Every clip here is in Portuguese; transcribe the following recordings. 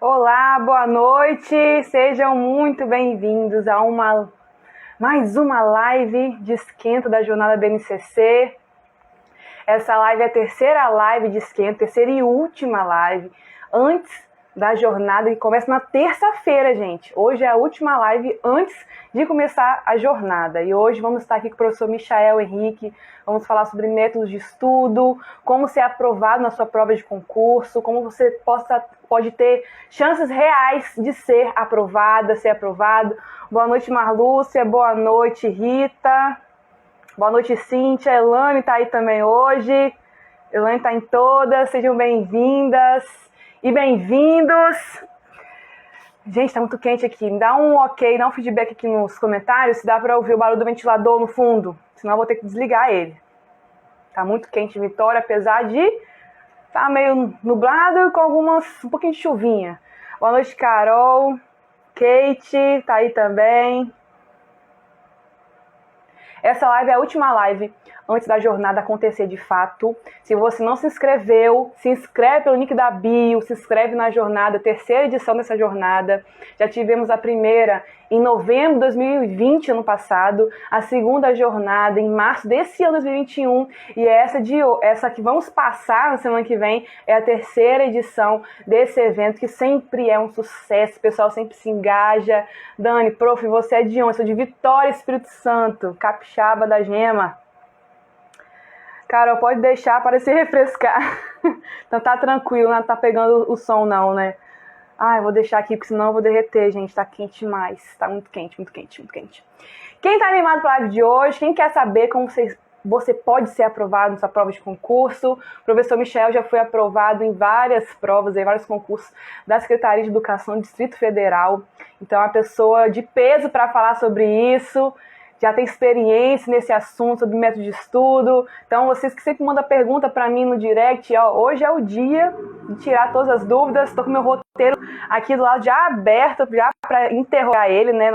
Olá, boa noite, sejam muito bem-vindos a mais uma live de esquenta da Jornada BNCC. Essa live é a terceira live de esquenta, terceira e última live antes da jornada que começa na terça-feira, gente. Hoje é a última live antes de começar a jornada. E hoje vamos estar aqui com o professor Michael Henrique. Vamos falar sobre métodos de estudo, como ser aprovado na sua prova de concurso, como você pode ter chances reais de ser aprovada, ser aprovado. Boa noite, Marlúcia. Boa noite, Rita. Boa noite, Cíntia. Elane está aí também hoje. Elane está em todas. Sejam bem-vindas e bem-vindos. Gente, tá muito quente aqui. Me dá um ok, dá um feedback aqui nos comentários se dá para ouvir o barulho do ventilador no fundo. Senão eu vou ter que desligar ele. Tá muito quente em Vitória, apesar de tá meio nublado com um pouquinho de chuvinha. Boa noite, Carol. Kate tá aí também. Essa live é a última live antes da jornada acontecer de fato. Se você não se inscreveu, se inscreve pelo link da bio, se inscreve na jornada, terceira edição dessa jornada. Já tivemos a primeira em novembro de 2020, ano passado, a segunda jornada em março desse ano 2021, e essa que vamos passar na semana que vem é a terceira edição desse evento, que sempre é um sucesso, o pessoal sempre se engaja. Dani, prof, você é de onde? Sou de Vitória, Espírito Santo, capixaba da gema. Carol, pode deixar para se refrescar. Então tá tranquilo, não tá pegando o som não, né? Eu vou deixar aqui, porque senão eu vou derreter, gente. Tá quente demais. Tá muito quente, muito quente, muito quente. Quem tá animado pra live de hoje? Quem quer saber como você pode ser aprovado na sua prova de concurso? O professor Michael já foi aprovado em várias provas, em vários concursos da Secretaria de Educação do Distrito Federal. Então é uma pessoa de peso para falar sobre isso. Já tem experiência nesse assunto, sobre método de estudo. Então, vocês que sempre mandam pergunta para mim no direct, hoje é o dia de tirar todas as dúvidas. Estou com meu roteiro aqui do lado já aberto, já para interrogar ele, né,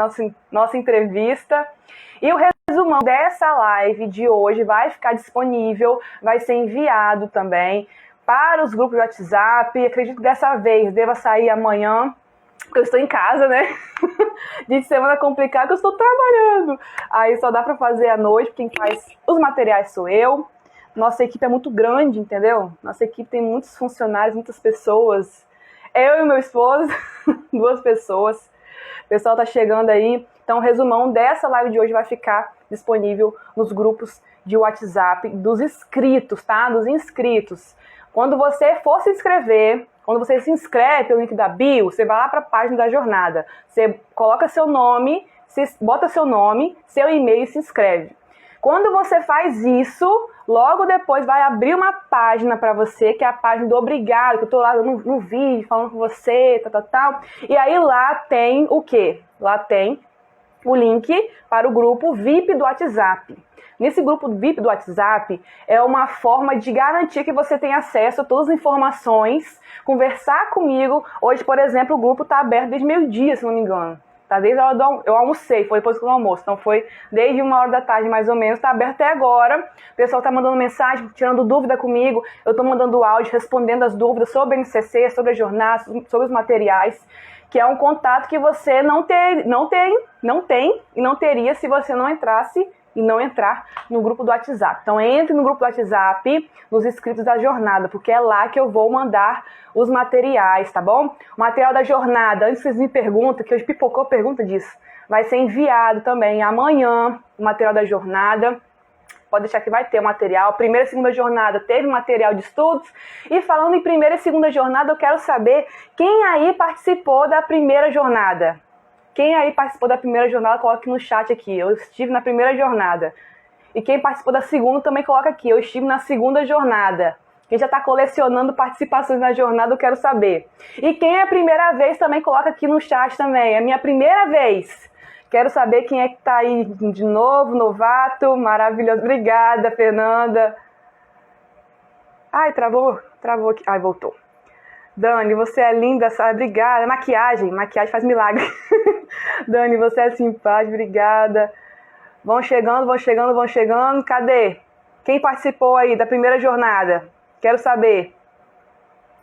nossa entrevista. E o resumão dessa live de hoje vai ficar disponível, vai ser enviado também para os grupos do WhatsApp. Acredito que dessa vez deva sair amanhã, porque eu estou em casa, né? De semana complicada, que eu estou trabalhando. Aí só dá para fazer à noite, quem faz os materiais sou eu. Nossa equipe é muito grande, entendeu? Nossa equipe tem muitos funcionários, muitas pessoas. Eu e meu esposo, 2 pessoas. O pessoal tá chegando aí. Então o resumão dessa live de hoje vai ficar disponível nos grupos de WhatsApp dos inscritos, tá? Dos inscritos. Quando você for se inscrever, quando você se inscreve pelo link da bio, você vai lá para a página da jornada. Você coloca seu nome, bota seu nome, seu e-mail e se inscreve. Quando você faz isso, logo depois vai abrir uma página para você, que é a página do obrigado, que eu estou lá no vídeo falando com você, tal. E aí lá tem o quê? Lá tem o link para o grupo VIP do WhatsApp. Nesse grupo VIP do WhatsApp é uma forma de garantir que você tem acesso a todas as informações, conversar comigo. Hoje, por exemplo, o grupo está aberto desde meio-dia, se não me engano. Tá desde a hora eu almocei, foi depois do almoço. Então foi desde 1h da tarde, mais ou menos, está aberto até agora. O pessoal está mandando mensagem, tirando dúvida comigo. Eu estou mandando áudio, respondendo as dúvidas sobre a NCC, sobre a jornada, sobre os materiais, que é um contato que você não tem e não teria se você não entrasse e não entrar no grupo do WhatsApp. Então entre no grupo do WhatsApp, nos inscritos da jornada, porque é lá que eu vou mandar os materiais, tá bom? O material da jornada, antes que vocês me perguntem, que hoje pipocou pergunta disso, vai ser enviado também amanhã, o material da jornada. Pode deixar que vai ter o material. Primeira e segunda jornada teve material de estudos. E falando em primeira e segunda jornada, eu quero saber quem aí participou da primeira jornada. Quem aí participou da primeira jornada, coloca aqui no chat aqui. Eu estive na primeira jornada. E quem participou da segunda também coloca aqui. Eu estive na segunda jornada. Quem já está colecionando participações na jornada, eu quero saber. E quem é a primeira vez também coloca aqui no chat também. É minha primeira vez. Quero saber quem é que está aí de novo, novato, maravilhoso. Obrigada, Fernanda. Ai, travou aqui. Ai, voltou. Dani, você é linda, sabe? Obrigada. Maquiagem faz milagre. Dani, você é simpática, obrigada. Vão chegando. Cadê? Quem participou aí da primeira jornada? Quero saber.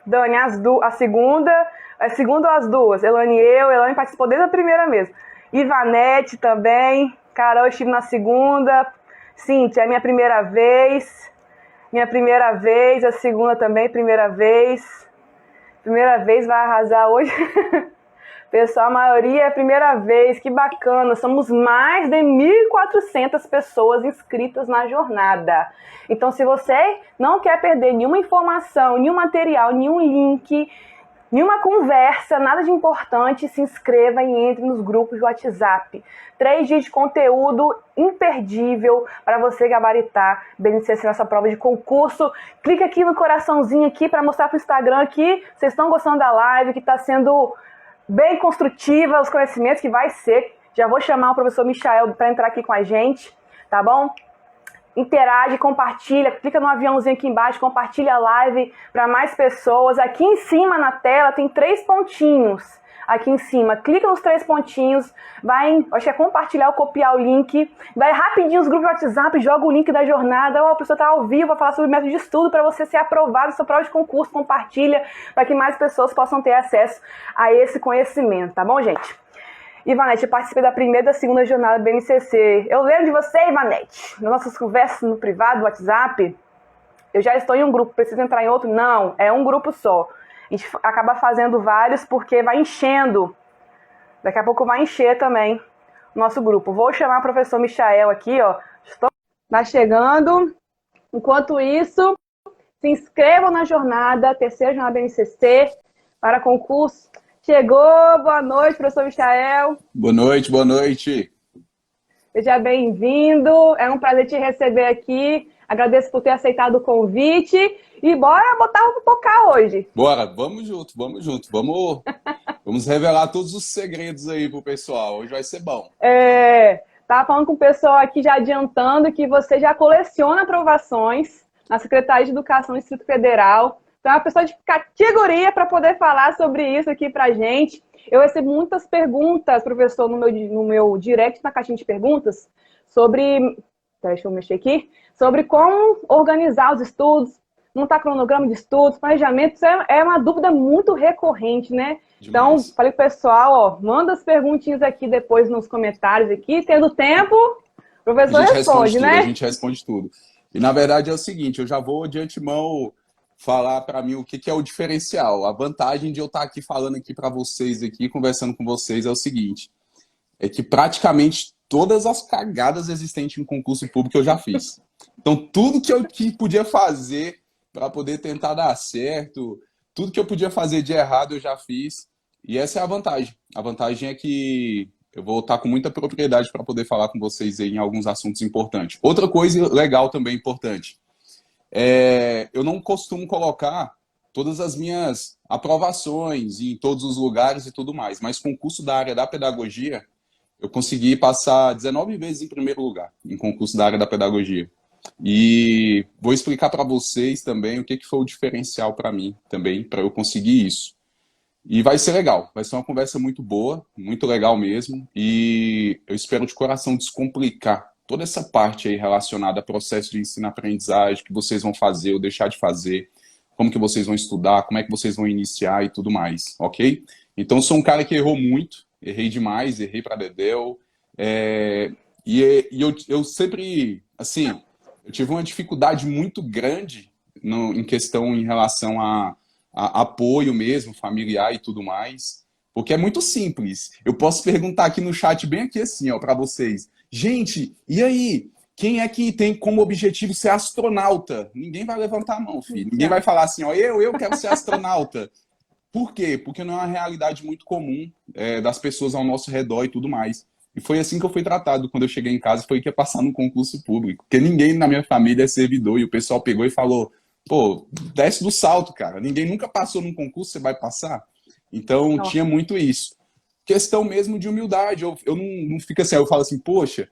Dani, a segunda ou as duas? Elane e eu. Elane participou desde a primeira mesmo. Ivanete também. Carol, eu estive na segunda. Cíntia, é minha primeira vez. Minha primeira vez. A segunda também, primeira vez. Primeira vez vai arrasar hoje. Pessoal, a maioria é a primeira vez. Que bacana. Somos mais de 1.400 pessoas inscritas na jornada. Então, se você não quer perder nenhuma informação, nenhum material, nenhum link, nenhuma conversa, nada de importante, se inscreva e entre nos grupos do WhatsApp. 3 dias de conteúdo imperdível para você gabaritar BNCC nessa prova de concurso. Clica aqui no coraçãozinho aqui para mostrar para o Instagram que vocês estão gostando da live, que está sendo bem construtiva, os conhecimentos que vai ser. Já vou chamar o professor Michael para entrar aqui com a gente, tá bom? Interage, compartilha, clica no aviãozinho aqui embaixo, compartilha a live para mais pessoas. Aqui em cima na tela tem 3 pontinhos. Aqui em cima, clica nos 3 pontinhos, vai, acho que é compartilhar ou copiar o link, vai rapidinho os grupos do WhatsApp, joga o link da jornada, a pessoa está ao vivo, vai falar sobre o método de estudo para você ser aprovado na sua prova de concurso, compartilha para que mais pessoas possam ter acesso a esse conhecimento, tá bom, gente? Ivanete, eu participei da primeira e da segunda jornada do BNCC. Eu lembro de você, Ivanete, nas nossas conversas no privado, no WhatsApp. Eu já estou em um grupo, preciso entrar em outro? Não, é um grupo só. A gente acaba fazendo vários porque vai enchendo. Daqui a pouco vai encher também o nosso grupo. Vou chamar o professor Michael aqui, ó. Está chegando. Enquanto isso, se inscrevam na jornada, terceira jornada BNCC, para concurso. Chegou, boa noite, professor Michael. Boa noite, boa noite. Seja bem-vindo, é um prazer te receber aqui. Agradeço por ter aceitado o convite. E bora botar o focar hoje. Bora, vamos junto, vamos junto. Vamos revelar todos os segredos aí pro pessoal. Hoje vai ser bom. Tava falando com o pessoal aqui já adiantando que você já coleciona aprovações na Secretaria de Educação do Distrito Federal. Então é uma pessoa de categoria para poder falar sobre isso aqui pra gente. Eu recebo muitas perguntas, professor, no meu direct, na caixinha de perguntas, sobre... Deixa eu mexer aqui. Sobre como organizar os estudos, montar cronograma de estudos, planejamento. Isso é uma dúvida muito recorrente, né? Demais. Então, falei pro pessoal, ó, manda as perguntinhas aqui depois nos comentários aqui. Tendo tempo, o professor responde, né? A gente responde tudo. E, na verdade, é o seguinte, eu já vou de antemão falar para mim o que é o diferencial. A vantagem de eu estar aqui falando aqui para vocês, aqui, conversando com vocês, é o seguinte, é que praticamente todas as cagadas existentes em concurso público eu já fiz. Então, tudo que eu podia fazer para poder tentar dar certo, tudo que eu podia fazer de errado eu já fiz. E essa é a vantagem. A vantagem é que eu vou estar com muita propriedade para poder falar com vocês aí em alguns assuntos importantes. Outra coisa legal também importante. Eu não costumo colocar todas as minhas aprovações em todos os lugares e tudo mais, mas concurso da área da pedagogia, eu consegui passar 19 vezes em primeiro lugar em concurso da área da pedagogia. E vou explicar para vocês também o que foi o diferencial para mim também, para eu conseguir isso. E vai ser legal, vai ser uma conversa muito boa, muito legal mesmo, e eu espero de coração descomplicar toda essa parte aí relacionada ao processo de ensino-aprendizagem, que vocês vão fazer ou deixar de fazer, como que vocês vão estudar, como é que vocês vão iniciar e tudo mais, ok? Então, sou um cara que errou muito, errei demais, errei para dedéu, eu sempre, assim, eu tive uma dificuldade muito grande em questão em relação a apoio mesmo, familiar e tudo mais, porque é muito simples. Eu posso perguntar aqui no chat, bem aqui assim, ó, para vocês. Gente, e aí? Quem é que tem como objetivo ser astronauta? Ninguém vai levantar a mão, filho. Ninguém vai falar assim, ó, eu quero ser astronauta. Por quê? Porque não é uma realidade muito comum das pessoas ao nosso redor e tudo mais. E foi assim que eu fui tratado quando eu cheguei em casa, foi que ia passar num concurso público. Porque ninguém na minha família é servidor, e o pessoal pegou e falou, pô, desce do salto, cara. Ninguém nunca passou num concurso, você vai passar? Então, tinha muito isso. Questão mesmo de humildade. Eu não fico assim, eu falo assim, poxa,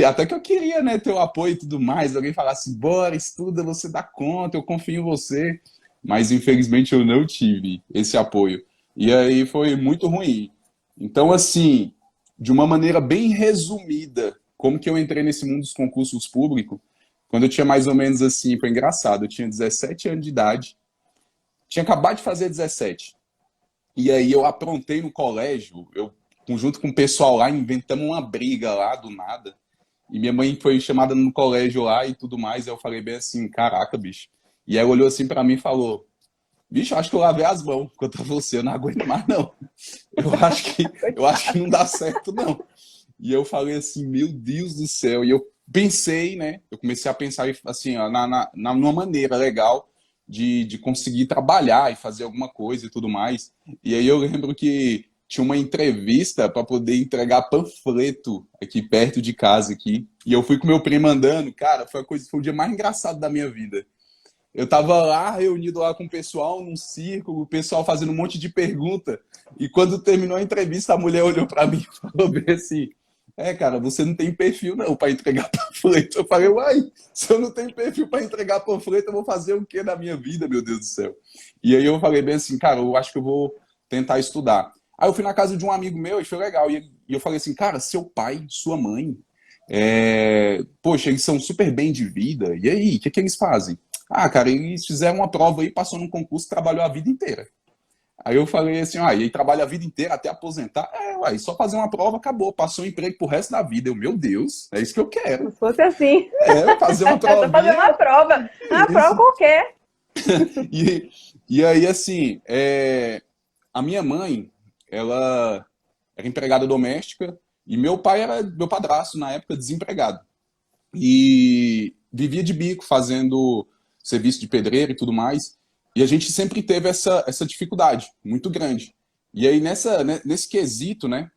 até que eu queria, né, ter o apoio e tudo mais. Alguém falasse assim, bora, estuda, você dá conta, eu confio em você. Mas, infelizmente, eu não tive esse apoio. E aí foi muito ruim. Então, assim, de uma maneira bem resumida, como que eu entrei nesse mundo dos concursos públicos, quando eu tinha mais ou menos assim, foi engraçado, eu tinha 17 anos de idade, tinha acabado de fazer 17. E aí eu aprontei no colégio, junto com o pessoal lá, inventamos uma briga lá do nada. E minha mãe foi chamada no colégio lá e tudo mais. Aí eu falei bem assim, caraca, bicho. E ela olhou assim pra mim e falou, bicho, acho que eu lavei as mãos contra você, eu não aguento mais, não. Eu acho que não dá certo, não. E eu falei assim, meu Deus do céu. E eu pensei, né? Eu comecei a pensar assim, ó, numa maneira legal de conseguir trabalhar e fazer alguma coisa e tudo mais. E aí eu lembro que tinha uma entrevista para poder entregar panfleto aqui perto de casa aqui. E eu fui com meu primo andando, cara, foi o dia mais engraçado da minha vida. Eu tava lá, reunido lá com o pessoal, num círculo, o pessoal fazendo um monte de pergunta. E quando terminou a entrevista, a mulher olhou para mim e falou bem assim, cara, você não tem perfil não para entregar panfleto. Eu falei, uai, se eu não tenho perfil para entregar panfleto, eu vou fazer o que na minha vida, meu Deus do céu? E aí eu falei bem assim, cara, eu acho que eu vou tentar estudar. Aí eu fui na casa de um amigo meu e foi legal. E eu falei assim, cara, seu pai, sua mãe, poxa, eles são super bem de vida. E aí, o que eles fazem? Ah, cara, eles fizeram uma prova aí, passou num concurso, trabalhou a vida inteira. Aí eu falei assim, e aí trabalha a vida inteira até aposentar? Uai, só fazer uma prova, acabou, passou o emprego pro resto da vida. Meu Deus, é isso que eu quero. Se fosse assim. Fazer uma É só fazer uma prova. Uma prova qualquer. E aí, assim, a minha mãe, ela era empregada doméstica e meu pai era meu padrasto, na época, desempregado. E vivia de bico, fazendo serviço de pedreiro e tudo mais. E a gente sempre teve essa dificuldade muito grande. E aí, nesse quesito, né,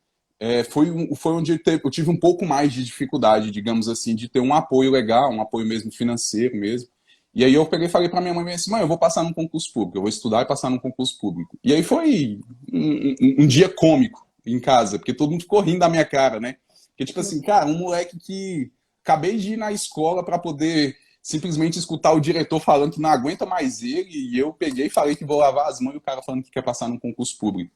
foi onde eu tive um pouco mais de dificuldade, digamos assim, de ter um apoio legal, um apoio mesmo financeiro mesmo. E aí eu peguei e falei para minha mãe assim, mãe, eu vou passar num concurso público, eu vou estudar e passar num concurso público. E aí foi um dia cômico em casa, porque todo mundo ficou rindo da minha cara, né? Porque, tipo assim, cara, um moleque que acabei de ir na escola para poder simplesmente escutar o diretor falando que não aguenta mais ele, e eu peguei e falei que vou lavar as mãos e o cara falando que quer passar num concurso público.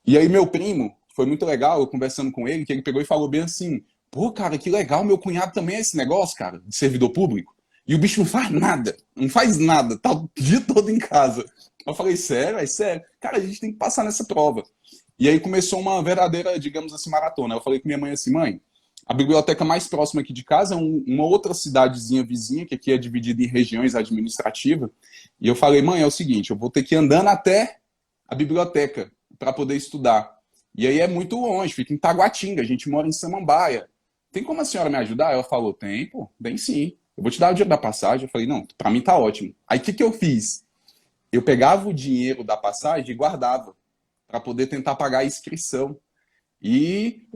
E aí meu primo, foi muito legal, eu conversando com ele, que ele pegou e falou bem assim, pô, cara, que legal, meu cunhado também é esse negócio, cara, de servidor público. E o bicho não faz nada, não faz nada, tá o dia todo em casa. Eu falei, sério? É sério? Cara, a gente tem que passar nessa prova. E aí começou uma verdadeira, digamos assim, maratona. Eu falei com minha mãe assim, mãe, a biblioteca mais próxima aqui de casa é uma outra cidadezinha vizinha, que aqui é dividida em regiões administrativas. E eu falei, mãe, é o seguinte, eu vou ter que ir andando até a biblioteca para poder estudar. E aí é muito longe, fica em Taguatinga, a gente mora em Samambaia. Tem como a senhora me ajudar? Ela falou, tem, pô, bem sim. Eu vou te dar o dinheiro da passagem. Eu falei, não, para mim tá ótimo. Aí o que eu fiz? Eu pegava o dinheiro da passagem e guardava para poder tentar pagar a inscrição. E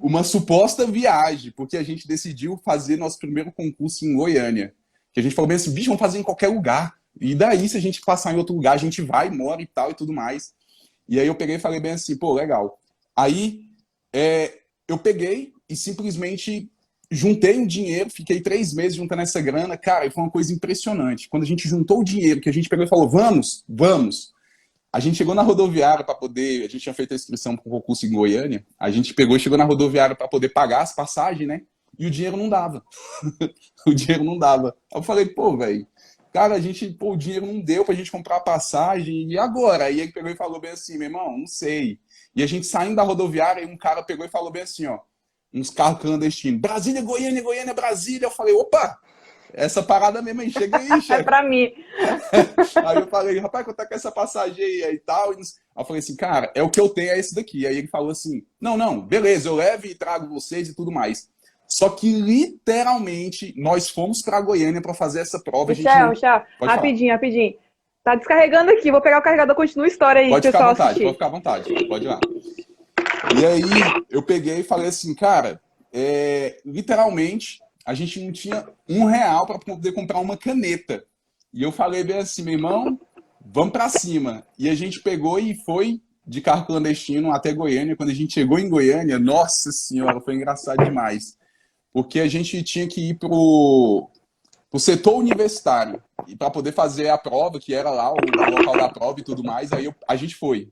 uma suposta viagem, porque a gente decidiu fazer nosso primeiro concurso em Goiânia. Que a gente falou bem assim, bicho, vamos fazer em qualquer lugar. E daí, se a gente passar em outro lugar, a gente vai, mora e tal e tudo mais. E aí eu peguei e falei bem assim, pô, legal. Aí eu peguei e simplesmente juntei um dinheiro, fiquei 3 meses juntando essa grana, cara, e foi uma coisa impressionante. Quando a gente juntou o dinheiro, que a gente pegou e falou, vamos. A gente chegou na rodoviária para poder, a gente tinha feito a inscrição para o concurso em Goiânia, a gente pegou e chegou na rodoviária para poder pagar as passagens, né? E o dinheiro não dava. O dinheiro não dava. Aí eu falei, pô, velho, cara, o dinheiro não deu pra gente comprar a passagem, e agora? Aí ele pegou e falou bem assim, meu irmão, não sei. E a gente saindo da rodoviária, e um cara pegou e falou bem assim, ó, uns carros clandestinos, Brasília, Goiânia, Goiânia, Brasília. Eu falei, opa, essa parada mesmo aí, chega aí, chefe. É pra mim. Aí eu falei, rapaz, quanto é que é essa passagem aí e tal? Aí eu falei assim, cara, é o que eu tenho, é esse daqui. Aí ele falou assim, não, beleza, eu levo e trago vocês e tudo mais. Só que, literalmente, nós fomos pra Goiânia pra fazer essa prova. Michel, rapidinho. Tá descarregando aqui, vou pegar o carregador, continua a história aí, pessoal assistir. Pode ficar à vontade, pode ir lá. E aí, eu peguei e falei assim, cara, literalmente, a gente não tinha R$1 para poder comprar uma caneta. E eu falei bem assim, meu irmão, vamos para cima. E a gente pegou e foi de carro clandestino até Goiânia. Quando a gente chegou em Goiânia, nossa senhora, foi engraçado demais. Porque a gente tinha que ir pro setor universitário para poder fazer a prova, que era lá o local da prova e tudo mais. Aí a gente foi.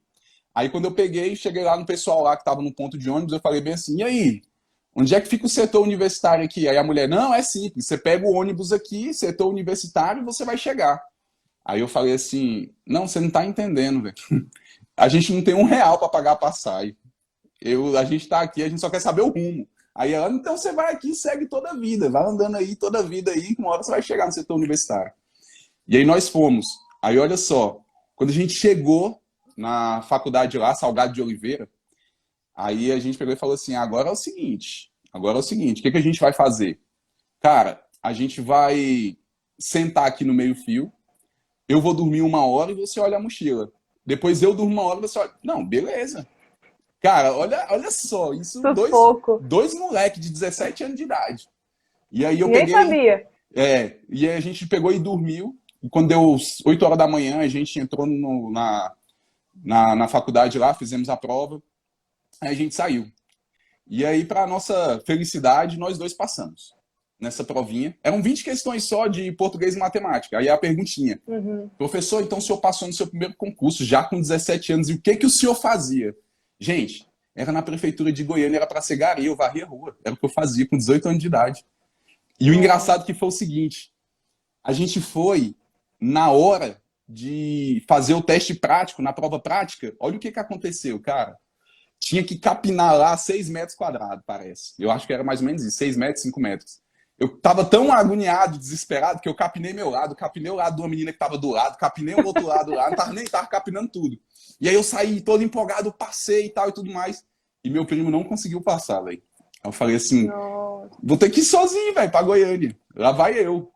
Aí quando eu cheguei lá no pessoal lá que estava no ponto de ônibus, eu falei bem assim, e aí? Onde é que fica o setor universitário aqui? Aí a mulher, não, é simples, você pega o ônibus aqui, setor universitário, e você vai chegar. Aí eu falei assim, não, você não tá entendendo, velho. A gente não tem R$ 1 para pagar a passagem. A gente tá aqui, a gente só quer saber o rumo. Aí ela, então você vai aqui e segue toda a vida, vai andando aí toda a vida aí, que uma hora você vai chegar no setor universitário. E aí nós fomos. Aí olha só, quando a gente chegou na faculdade lá, Salgado de Oliveira, aí a gente pegou e falou assim, agora é o seguinte, o que a gente vai fazer? Cara, a gente vai sentar aqui no meio-fio, eu vou dormir 1 hora e você olha a mochila. Depois eu durmo 1 hora e você olha... Não, beleza. Cara, olha só, isso Sufoco. dois moleques de 17 anos de idade. E aí eu Ninguém peguei... sabia. E aí a gente pegou e dormiu. E quando deu 8 horas da manhã, a gente entrou na faculdade lá, fizemos a prova, aí a gente saiu. E aí, para nossa felicidade, nós dois passamos nessa provinha. Eram 20 questões só de português e matemática. Aí a perguntinha, professor, então o senhor passou no seu primeiro concurso, já com 17 anos, e o que o senhor fazia? Gente, era na prefeitura de Goiânia, era para ser gari, eu varria a rua. Era o que eu fazia com 18 anos de idade. E o engraçado que foi o seguinte, a gente foi na hora de fazer o teste prático, na prova prática, olha o que aconteceu, cara. Tinha que capinar lá 6 metros quadrados, parece. Eu acho que era mais ou menos isso, 6 metros, 5 metros. Eu tava tão agoniado, desesperado, que eu capinei meu lado, capinei o lado de uma menina que tava do lado, capinei o outro lado lá, tava capinando tudo. E aí eu saí todo empolgado, passei e tal e tudo mais. E meu primo não conseguiu passar, velho. Eu falei assim, vou ter que ir sozinho, velho, pra Goiânia. Lá vai eu.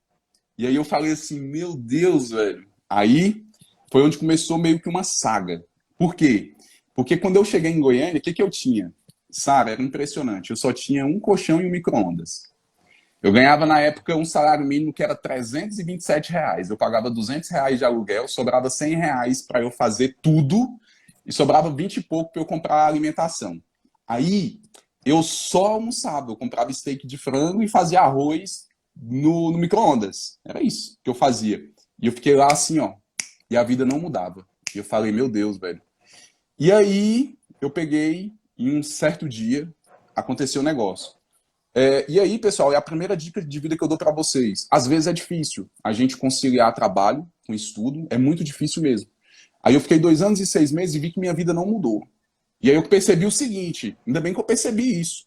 E aí eu falei assim, meu Deus, velho. Aí foi onde começou meio que uma saga. Por quê? Porque quando eu cheguei em Goiânia, o que eu tinha? Sara, era impressionante. Eu só tinha um colchão e um micro-ondas. Eu ganhava, na época, um salário mínimo que era R$ 327. Eu pagava R$ 200 de aluguel, sobrava R$ 100 para eu fazer tudo e sobrava 20 e pouco para eu comprar alimentação. Aí, eu só almoçava. Eu comprava steak de frango e fazia arroz no micro-ondas. Era isso que eu fazia. E eu fiquei lá assim, ó. E a vida não mudava. E eu falei, meu Deus, velho. E aí, eu peguei, em um certo dia, aconteceu um negócio. E aí, pessoal, é a primeira dica de vida que eu dou para vocês. Às vezes é difícil a gente conciliar trabalho com estudo, é muito difícil mesmo. Aí eu fiquei 2 anos e 6 meses e vi que minha vida não mudou. E aí eu percebi o seguinte, ainda bem que eu percebi isso.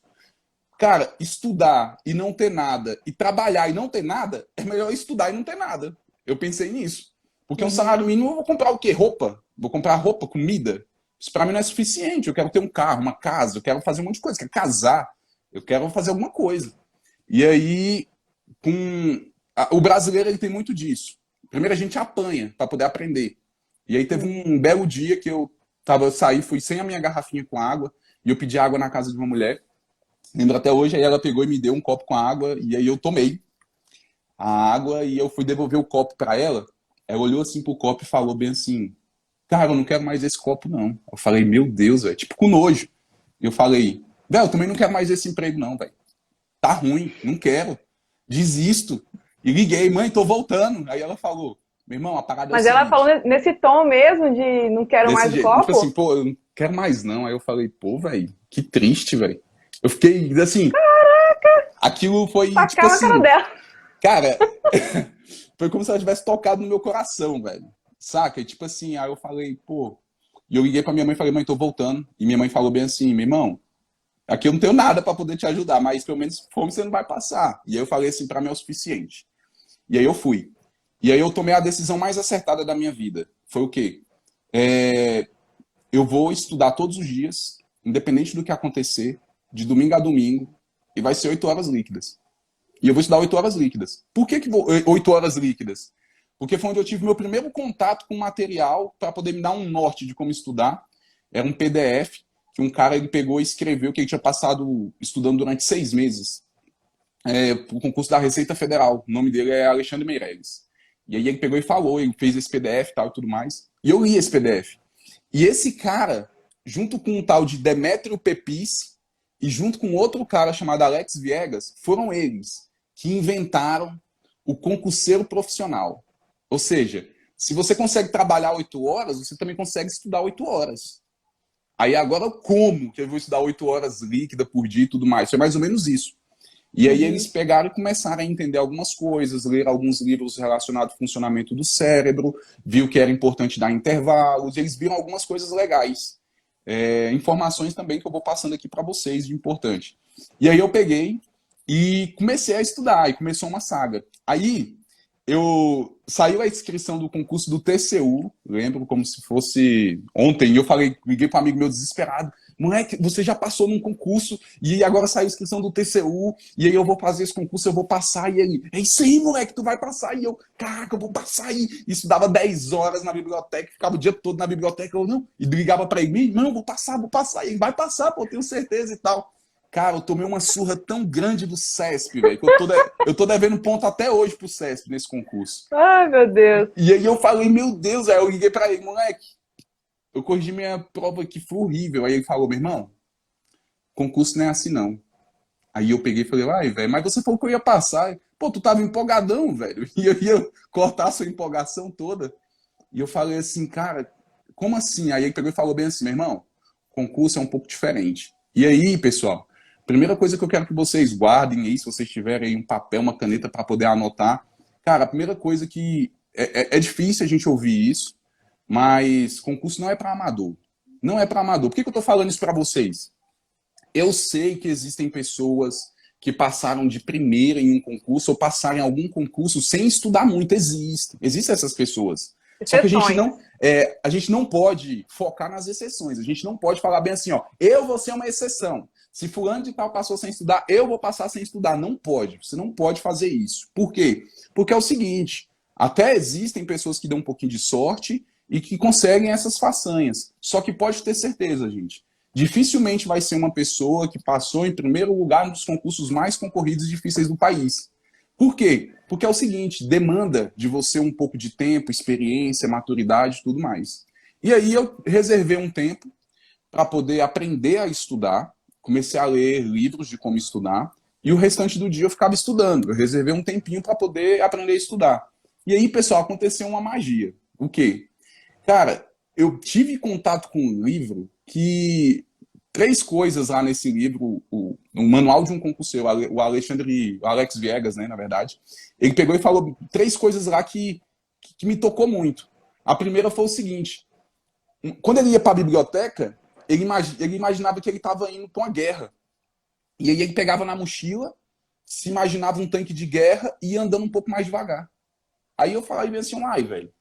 Cara, estudar e não ter nada, e trabalhar e não ter nada, é melhor estudar e não ter nada. Eu pensei nisso. Porque um salário mínimo, eu vou comprar o quê? Roupa? Vou comprar roupa, comida? Isso para mim não é suficiente. Eu quero ter um carro, uma casa, eu quero fazer um monte de coisa, eu quero casar. Eu quero fazer alguma coisa. E aí, o brasileiro ele tem muito disso. Primeiro a gente apanha para poder aprender. E aí teve um belo dia que eu saí, fui sem a minha garrafinha com água, e eu pedi água na casa de uma mulher. Lembro até hoje, aí ela pegou e me deu um copo com água, e aí eu tomei a água, e eu fui devolver o copo para ela. Ela olhou assim pro copo e falou bem assim, cara, eu não quero mais esse copo, não. Eu falei, meu Deus, velho, tipo com nojo. E eu falei, velho, eu também não quero mais esse emprego, não, velho. Tá ruim, não quero. Desisto. E liguei, mãe, tô voltando. Aí ela falou, meu irmão, a parada é o Mas ela seguinte. falou nesse tom mesmo de não quero mais o copo? Tipo assim, pô, eu não quero mais, não. Aí eu falei, pô, velho, que triste, velho. Eu fiquei, assim... Caraca! Aquilo foi, tipo assim... Cara dela. Cara, foi como se ela tivesse tocado no meu coração, velho. Saca? E tipo assim, aí eu falei, pô... E eu liguei pra minha mãe e falei, mãe, tô voltando. E minha mãe falou bem assim, meu irmão, aqui eu não tenho nada para poder te ajudar, mas pelo menos fome você não vai passar. E aí eu falei assim, para mim é o suficiente. E aí eu fui. E aí eu tomei a decisão mais acertada da minha vida. Foi o quê? Eu vou estudar todos os dias, independente do que acontecer, de domingo a domingo, e vai ser 8 horas líquidas. E eu vou estudar 8 horas líquidas. Por que 8 horas líquidas? Porque foi onde eu tive meu primeiro contato com material para poder me dar um norte de como estudar. Era um PDF que um cara ele pegou e escreveu que ele tinha passado estudando durante 6 meses para o concurso da Receita Federal. O nome dele é Alexandre Meirelles. E aí ele pegou e falou, ele fez esse PDF e tal e tudo mais. E eu li esse PDF. E esse cara, junto com um tal de Demétrio Pepis e junto com outro cara chamado Alex Viegas, foram eles que inventaram o concurseiro profissional. Ou seja, se você consegue trabalhar 8 horas, você também consegue estudar 8 horas. Aí agora como que eu vou estudar 8 horas líquida por dia e tudo mais? Foi mais ou menos isso. E aí Uhum. eles pegaram e começaram a entender algumas coisas, ler alguns livros relacionados ao funcionamento do cérebro, viu que era importante dar intervalos, eles viram algumas coisas legais. Informações também que eu vou passando aqui para vocês de importante. E aí eu peguei e comecei a estudar, e começou uma saga. Aí eu saiu a inscrição do concurso do TCU, lembro como se fosse ontem, e eu falei, liguei para um amigo meu desesperado, moleque, você já passou num concurso e agora saiu a inscrição do TCU, e aí eu vou fazer esse concurso, eu vou passar, e ele, é isso aí, moleque, tu vai passar, e eu, caraca, eu vou passar aí. Isso dava 10 horas na biblioteca, ficava o dia todo na biblioteca, eu não, e ligava para ele, não, vou passar, e ele vai passar, pô, tenho certeza e tal. Cara, eu tomei uma surra tão grande do CESP, velho, que eu tô devendo ponto até hoje pro CESP nesse concurso. Ai, meu Deus. E aí eu falei, meu Deus, aí eu liguei pra ele, moleque, eu corrigi minha prova aqui, foi horrível. Aí ele falou, meu irmão, concurso não é assim não. Aí eu peguei e falei, ai, velho, mas você falou que eu ia passar. Pô, tu tava empolgadão, velho. E eu ia cortar a sua empolgação toda. E eu falei assim, cara, como assim? Aí ele pegou e falou bem assim, meu irmão, concurso é um pouco diferente. E aí, pessoal, primeira coisa que eu quero que vocês guardem aí, se vocês tiverem aí um papel, uma caneta para poder anotar. Cara, a primeira coisa que é difícil a gente ouvir isso, mas concurso não é para amador. Não é para amador. Por que eu estou falando isso para vocês? Eu sei que existem pessoas que passaram de primeira em um concurso ou passaram em algum concurso sem estudar muito. Existem essas pessoas. Só que Exceções. a gente não pode focar nas exceções. A gente não pode falar bem assim, ó, eu vou ser uma exceção. Se fulano de tal passou sem estudar, eu vou passar sem estudar. Não pode. Você não pode fazer isso. Por quê? Porque é o seguinte, até existem pessoas que dão um pouquinho de sorte e que conseguem essas façanhas. Só que pode ter certeza, gente, dificilmente vai ser uma pessoa que passou em primeiro lugar nos concursos mais concorridos e difíceis do país. Por quê? Porque é o seguinte, demanda de você um pouco de tempo, experiência, maturidade e tudo mais. E aí eu reservei um tempo para poder aprender a estudar, comecei a ler livros de como estudar, e o restante do dia eu ficava estudando. Eu reservei um tempinho para poder aprender a estudar. E aí, pessoal, aconteceu uma magia. O quê? Cara, eu tive contato com um livro que três coisas lá nesse livro, o manual de um concurseiro, o Alexandre, o Alex Viegas, né, na verdade, ele pegou e falou três coisas lá que me tocou muito. A primeira foi o seguinte, quando ele ia para a biblioteca, ele imaginava que ele estava indo para uma guerra. E aí ele pegava na mochila, se imaginava um tanque de guerra e ia andando um pouco mais devagar. Aí eu falava assim, ai, velho.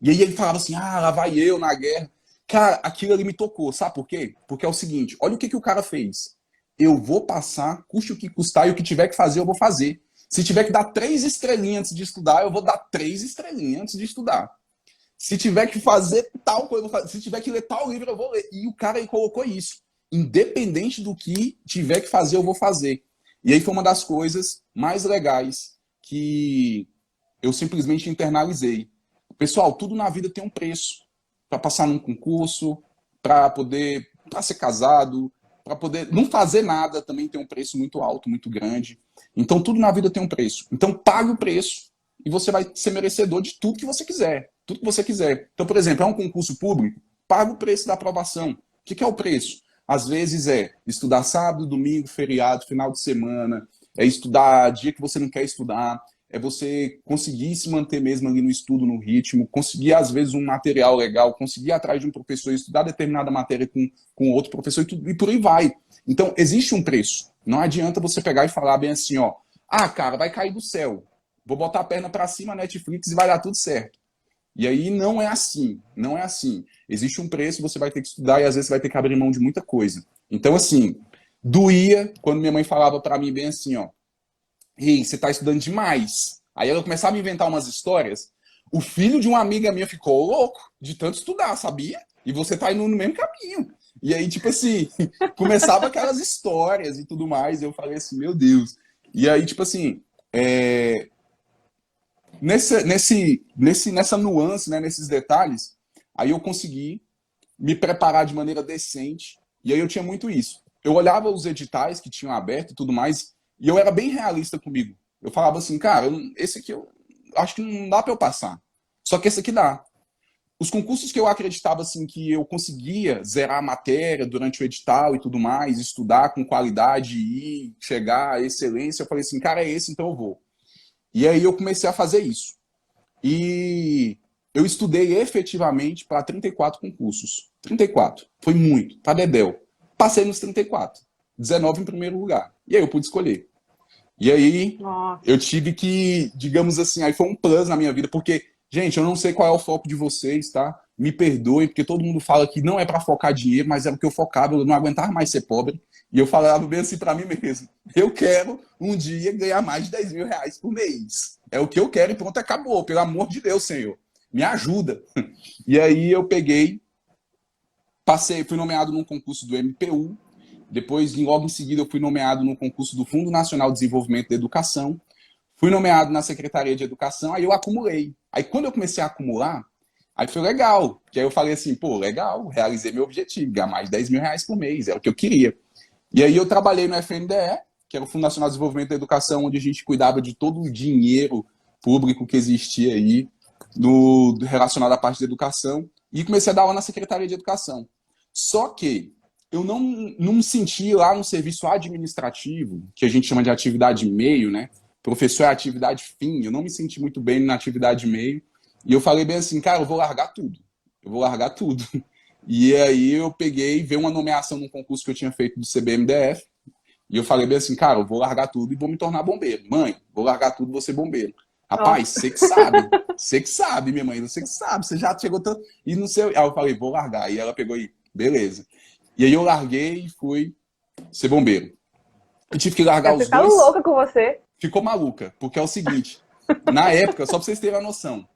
E aí ele falava assim, lá vai eu na guerra. Cara, aquilo ali me tocou, sabe por quê? Porque é o seguinte, olha o que o cara fez. Eu vou passar, custe o que custar, e o que tiver que fazer, eu vou fazer. Se tiver que dar 3 estrelinhas antes de estudar, eu vou dar 3 estrelinhas antes de estudar. Se tiver que fazer tal coisa, eu vou fazer. Se tiver que ler tal livro, eu vou ler. E o cara aí colocou isso. Independente do que tiver que fazer, eu vou fazer. E aí foi uma das coisas mais legais que eu simplesmente internalizei. Pessoal, tudo na vida tem um preço. Para passar num concurso, para ser casado, para poder não fazer nada também tem um preço muito alto, muito grande. Então tudo na vida tem um preço. Então pague o preço e você vai ser merecedor de tudo que você quiser. Tudo que você quiser. Então, por exemplo, é um concurso público, paga o preço da aprovação. O que é o preço? Às vezes é estudar sábado, domingo, feriado, final de semana, é estudar dia que você não quer estudar, é você conseguir se manter mesmo ali no estudo, no ritmo, conseguir, às vezes, um material legal, conseguir ir atrás de um professor, estudar determinada matéria com outro professor e por aí vai. Então, existe um preço. Não adianta você pegar e falar bem assim, ó, cara, vai cair do céu, vou botar a perna para cima, Netflix, e vai dar tudo certo. E aí não é assim, não é assim. Existe um preço, você vai ter que estudar e às vezes você vai ter que abrir mão de muita coisa. Então, assim, doía quando minha mãe falava para mim bem assim, ó, ei, você tá estudando demais. Aí ela começava a me inventar umas histórias. O filho de uma amiga minha ficou louco de tanto estudar, sabia? E você tá indo no mesmo caminho. E aí, tipo assim, começava aquelas histórias e tudo mais. E eu falei assim, meu Deus. E aí, tipo assim, nessa nuance, né, nesses detalhes, aí eu consegui me preparar de maneira decente. E aí eu tinha muito isso. Eu olhava os editais que tinham aberto e tudo mais, e eu era bem realista comigo. Eu falava assim, cara, esse aqui eu acho que não dá para eu passar. Só que esse aqui dá. os concursos que eu acreditava assim que eu conseguia zerar a matéria durante o edital e tudo mais, estudar com qualidade e chegar à excelência, eu falei assim, cara, é esse, então eu vou. E aí eu comecei a fazer isso. E eu estudei efetivamente para 34 concursos. 34. Foi muito, para Dedéu. Passei nos 34. 19 em primeiro lugar. E aí eu pude escolher. E aí Nossa. eu tive que, digamos assim, aí foi um plus na minha vida, porque, gente, eu não sei qual é o foco de vocês, tá? Me perdoem, porque todo mundo fala que não é para focar dinheiro, mas era o que eu focava, eu não aguentava mais ser pobre. E eu falava bem assim para mim mesmo: eu quero um dia ganhar mais de 10 mil reais por mês. É o que eu quero e pronto, acabou. Pelo amor de Deus, Senhor. Me ajuda. E aí eu peguei, passei, fui nomeado num concurso do MPU. Depois, logo em seguida, eu fui nomeado no concurso do Fundo Nacional de Desenvolvimento da Educação. Fui nomeado na Secretaria de Educação, aí eu acumulei. Aí quando eu comecei a acumular, aí foi legal. Que aí eu falei assim, pô, legal, realizei meu objetivo, ganhar mais de 10 mil reais por mês, é o que eu queria. E aí eu trabalhei no FNDE, que era o Fundo Nacional de Desenvolvimento da Educação, onde a gente cuidava de todo o dinheiro público que existia aí relacionado à parte da educação, e comecei a dar aula na Secretaria de Educação. Só que eu não me senti lá no serviço administrativo, que a gente chama de atividade meio, né? Professor é atividade fim, eu não me senti muito bem na atividade meio, e eu falei bem assim, cara, eu vou largar tudo. Eu vou largar tudo. E aí eu peguei, veio uma nomeação num concurso que eu tinha feito do CBMDF, e eu falei bem assim, cara, eu vou largar tudo e vou me tornar bombeiro. Mãe, vou largar tudo e vou ser bombeiro. Rapaz, Nossa. você que sabe, minha mãe, você que sabe, você já chegou tanto. E não sei. Aí eu falei, vou largar. E ela pegou aí, beleza. E aí eu larguei e fui ser bombeiro. Eu tive que largar Deve ter os ficado dois. louca com você. Ficou maluca, porque é o seguinte, na época, só pra vocês terem a noção,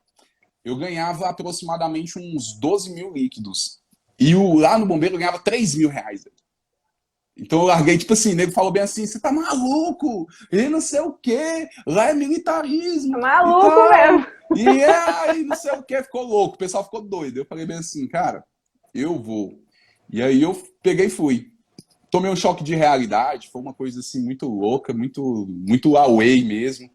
eu ganhava aproximadamente uns 12 mil líquidos. E lá no bombeiro eu ganhava 3 mil reais. Então eu larguei, tipo assim, o nego falou bem assim, você tá maluco? E não sei o quê, lá é Tá militarismo e maluco tal. mesmo. E aí não sei o quê, ficou louco, o pessoal ficou doido. Eu falei bem assim, cara, eu vou. E aí eu peguei e fui. Tomei um choque de realidade, foi uma coisa assim muito louca, muito away mesmo.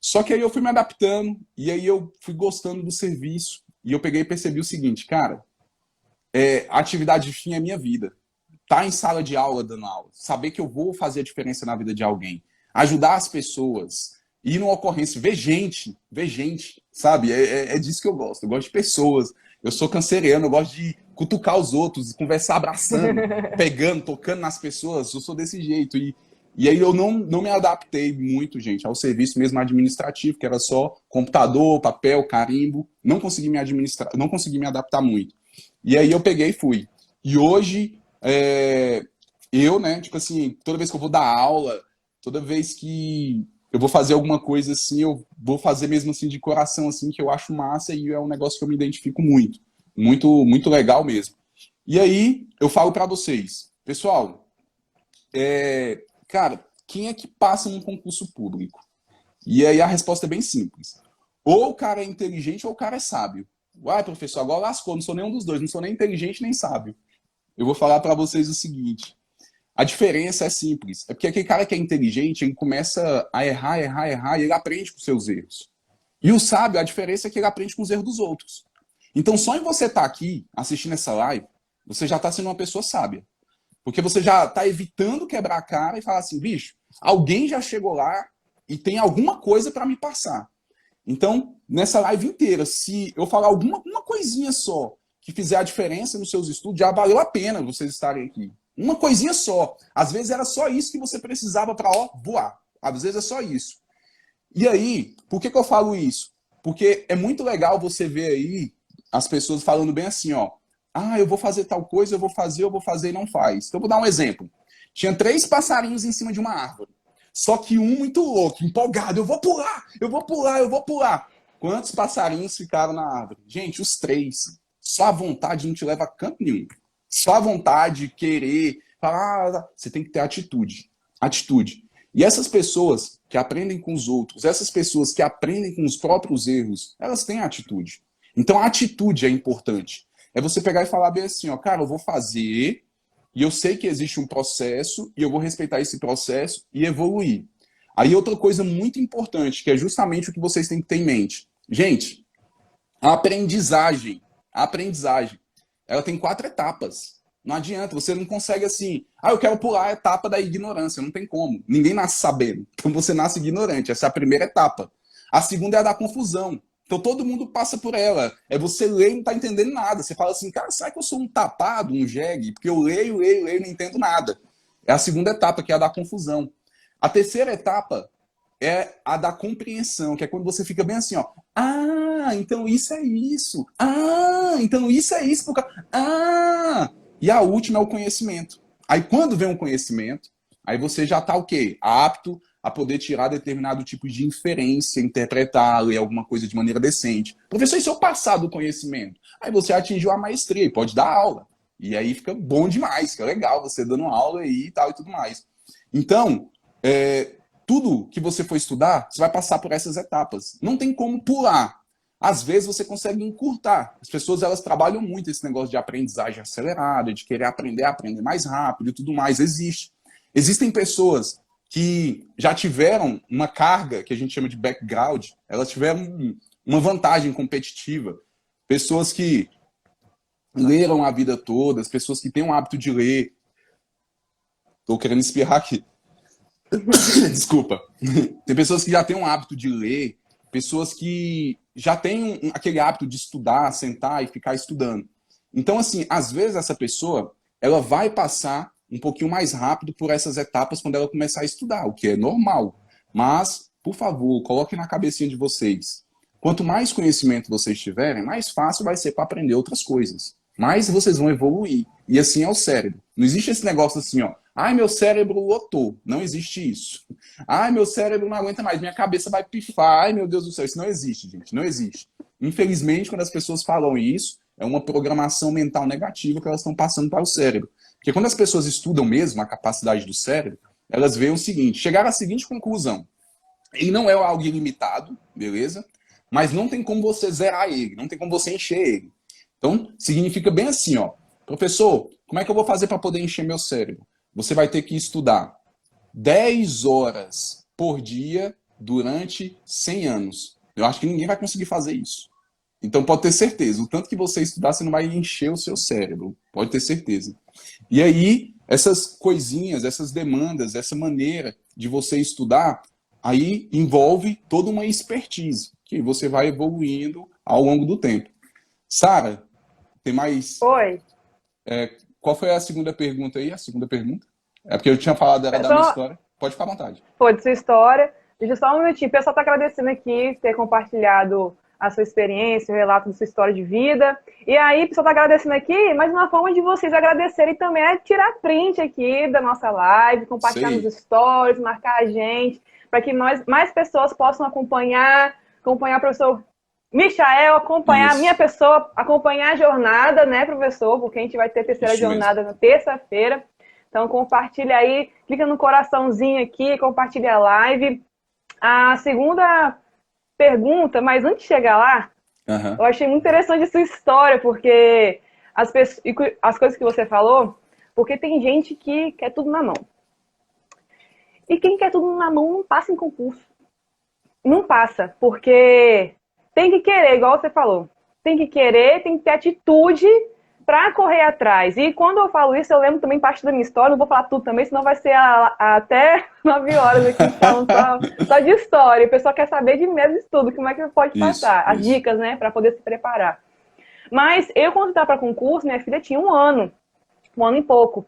Só que aí eu fui me adaptando, e aí eu fui gostando do serviço, e eu peguei e percebi o seguinte, cara, a atividade fim é minha vida. Tá em sala de aula dando aula, saber que eu vou fazer a diferença na vida de alguém, ajudar as pessoas, ir numa ocorrência, ver gente, sabe? É disso que eu gosto. Eu gosto de pessoas. Eu sou canceriano, eu gosto de cutucar os outros, conversar abraçando, pegando, tocando nas pessoas. Eu sou desse jeito. E aí eu não me adaptei muito, gente, ao serviço mesmo administrativo, que era só computador, papel, carimbo. Não consegui me administrar, não consegui me adaptar muito. E aí eu peguei e fui. E hoje eu, né, tipo assim, toda vez que eu vou dar aula, toda vez que eu vou fazer alguma coisa assim, eu vou fazer mesmo assim de coração, assim, que eu acho massa e é um negócio que eu me identifico muito. Muito, muito legal mesmo. E aí, eu falo pra vocês, pessoal, cara, quem é que passa num concurso público? E aí a resposta é bem simples. Ou o cara é inteligente ou o cara é sábio. Uai, professor, agora lascou, não sou nenhum dos dois, não sou nem inteligente nem sábio. Eu vou falar para vocês o seguinte: a diferença é simples. É porque aquele cara que é inteligente, ele começa a errar, errar, errar, e ele aprende com seus erros. E o sábio, a diferença é que ele aprende com os erros dos outros. Então, só em você estar aqui, assistindo essa live, você já está sendo uma pessoa sábia. Porque você já está evitando quebrar a cara e falar assim, bicho, alguém já chegou lá e tem alguma coisa para me passar. Então, nessa live inteira, se eu falar uma coisinha só que fizer a diferença nos seus estudos, já valeu a pena vocês estarem aqui. Uma coisinha só. Às vezes era só isso que você precisava para voar. Às vezes é só isso. E aí, por que eu falo isso? Porque é muito legal você ver aí as pessoas falando bem assim, ó. Ah, eu vou fazer tal coisa, eu vou fazer e não faz. Então, eu vou dar um exemplo. Tinha 3 passarinhos em cima de uma árvore. Só que um muito louco, empolgado. Eu vou pular, eu vou pular, eu vou pular. Quantos passarinhos ficaram na árvore? Gente, os 3. Só a vontade não te leva a canto nenhum. Só a vontade, querer, falar, você tem que ter atitude. Atitude. E essas pessoas que aprendem com os outros, essas pessoas que aprendem com os próprios erros, elas têm atitude. Então a atitude é importante. É você pegar e falar bem assim, ó, cara, eu vou fazer, e eu sei que existe um processo, e eu vou respeitar esse processo e evoluir. Aí outra coisa muito importante, que é justamente o que vocês têm que ter em mente. Gente, a aprendizagem, A aprendizagem, ela tem 4 etapas. Não adianta, você não consegue assim, eu quero pular a etapa da ignorância, não tem como. Ninguém nasce sabendo, então você nasce ignorante, essa é a primeira etapa. A segunda é a da confusão. Então todo mundo passa por ela. É você ler e não tá entendendo nada. Você fala assim, cara, será que eu sou um tapado, um jegue? Porque eu leio e não entendo nada. É a segunda etapa, que é a da confusão. A terceira etapa é a da compreensão, que é quando você fica bem assim, ó. Então isso é isso. Então isso é isso. E a última é o conhecimento. Aí quando vem o conhecimento, aí você já tá o quê? Apto a poder tirar determinado tipo de inferência, interpretar, ler alguma coisa de maneira decente. Professor, e se eu passar do conhecimento? Aí você atingiu a maestria e pode dar aula. E aí fica bom demais, fica legal você dando aula aí e tal e tudo mais. Então, tudo que você for estudar, você vai passar por essas etapas. Não tem como pular. Às vezes você consegue encurtar. As pessoas, elas trabalham muito esse negócio de aprendizagem acelerada, de querer aprender mais rápido e tudo mais. Existem pessoas que já tiveram uma carga, que a gente chama de background, elas tiveram uma vantagem competitiva. Pessoas que leram a vida toda, as pessoas que têm um hábito de ler. Estou querendo espirrar aqui. Desculpa. Tem pessoas que já têm um hábito de ler, pessoas que já têm aquele hábito de estudar, sentar e ficar estudando. Então, assim, às vezes essa pessoa, ela vai passar um pouquinho mais rápido por essas etapas quando ela começar a estudar, o que é normal. Mas, por favor, coloquem na cabecinha de vocês. Quanto mais conhecimento vocês tiverem, mais fácil vai ser para aprender outras coisas. Mais vocês vão evoluir. E assim é o cérebro. Não existe esse negócio assim, ó. Meu cérebro lotou. Não existe isso. Meu cérebro não aguenta mais. Minha cabeça vai pifar. Meu Deus do céu. Isso não existe, gente. Não existe. Infelizmente, quando as pessoas falam isso, é uma programação mental negativa que elas estão passando para o cérebro. Porque quando as pessoas estudam mesmo a capacidade do cérebro, elas veem o seguinte, chegaram à seguinte conclusão. Ele não é algo ilimitado, beleza? Mas não tem como você zerar ele, não tem como você encher ele. Então, significa bem assim, ó. Professor, como é que eu vou fazer para poder encher meu cérebro? Você vai ter que estudar 10 horas por dia durante 100 anos. Eu acho que ninguém vai conseguir fazer isso. Então, pode ter certeza, o tanto que você estudar, você não vai encher o seu cérebro. Pode ter certeza. E aí, essas coisinhas, essas demandas, essa maneira de você estudar, aí envolve toda uma expertise, que você vai evoluindo ao longo do tempo. Sara, tem mais... Oi. Qual foi a segunda pergunta aí? A segunda pergunta? É porque eu tinha falado era da minha história. Pode ficar à vontade. Foi de sua história. Deixa só um minutinho. O pessoal está agradecendo aqui ter compartilhado a sua experiência, o relato da sua história de vida. E aí, o pessoal está agradecendo aqui, mas uma forma de vocês agradecerem também é tirar print aqui da nossa live, compartilhar nos stories, marcar a gente, para que mais pessoas possam acompanhar o professor Michael, acompanhar a minha pessoa, acompanhar a jornada, né, professor? Porque a gente vai ter a terceira jornada na terça-feira. Então, compartilha aí, clica no coraçãozinho aqui, compartilha a live. A segunda pergunta, mas antes de chegar lá, eu achei muito interessante a sua história, porque as coisas que você falou, porque tem gente que quer tudo na mão. E quem quer tudo na mão não passa em concurso. Não passa, porque tem que querer, igual você falou. Tem que querer, tem que ter atitude para correr atrás. E quando eu falo isso, eu lembro também parte da minha história, não vou falar tudo também, senão vai ser até 9 horas aqui, então, só de história. O pessoal quer saber de mesmo estudo, como é que pode passar, as dicas, né, para poder se preparar. Mas eu, quando estava para concurso, minha filha tinha um ano e pouco.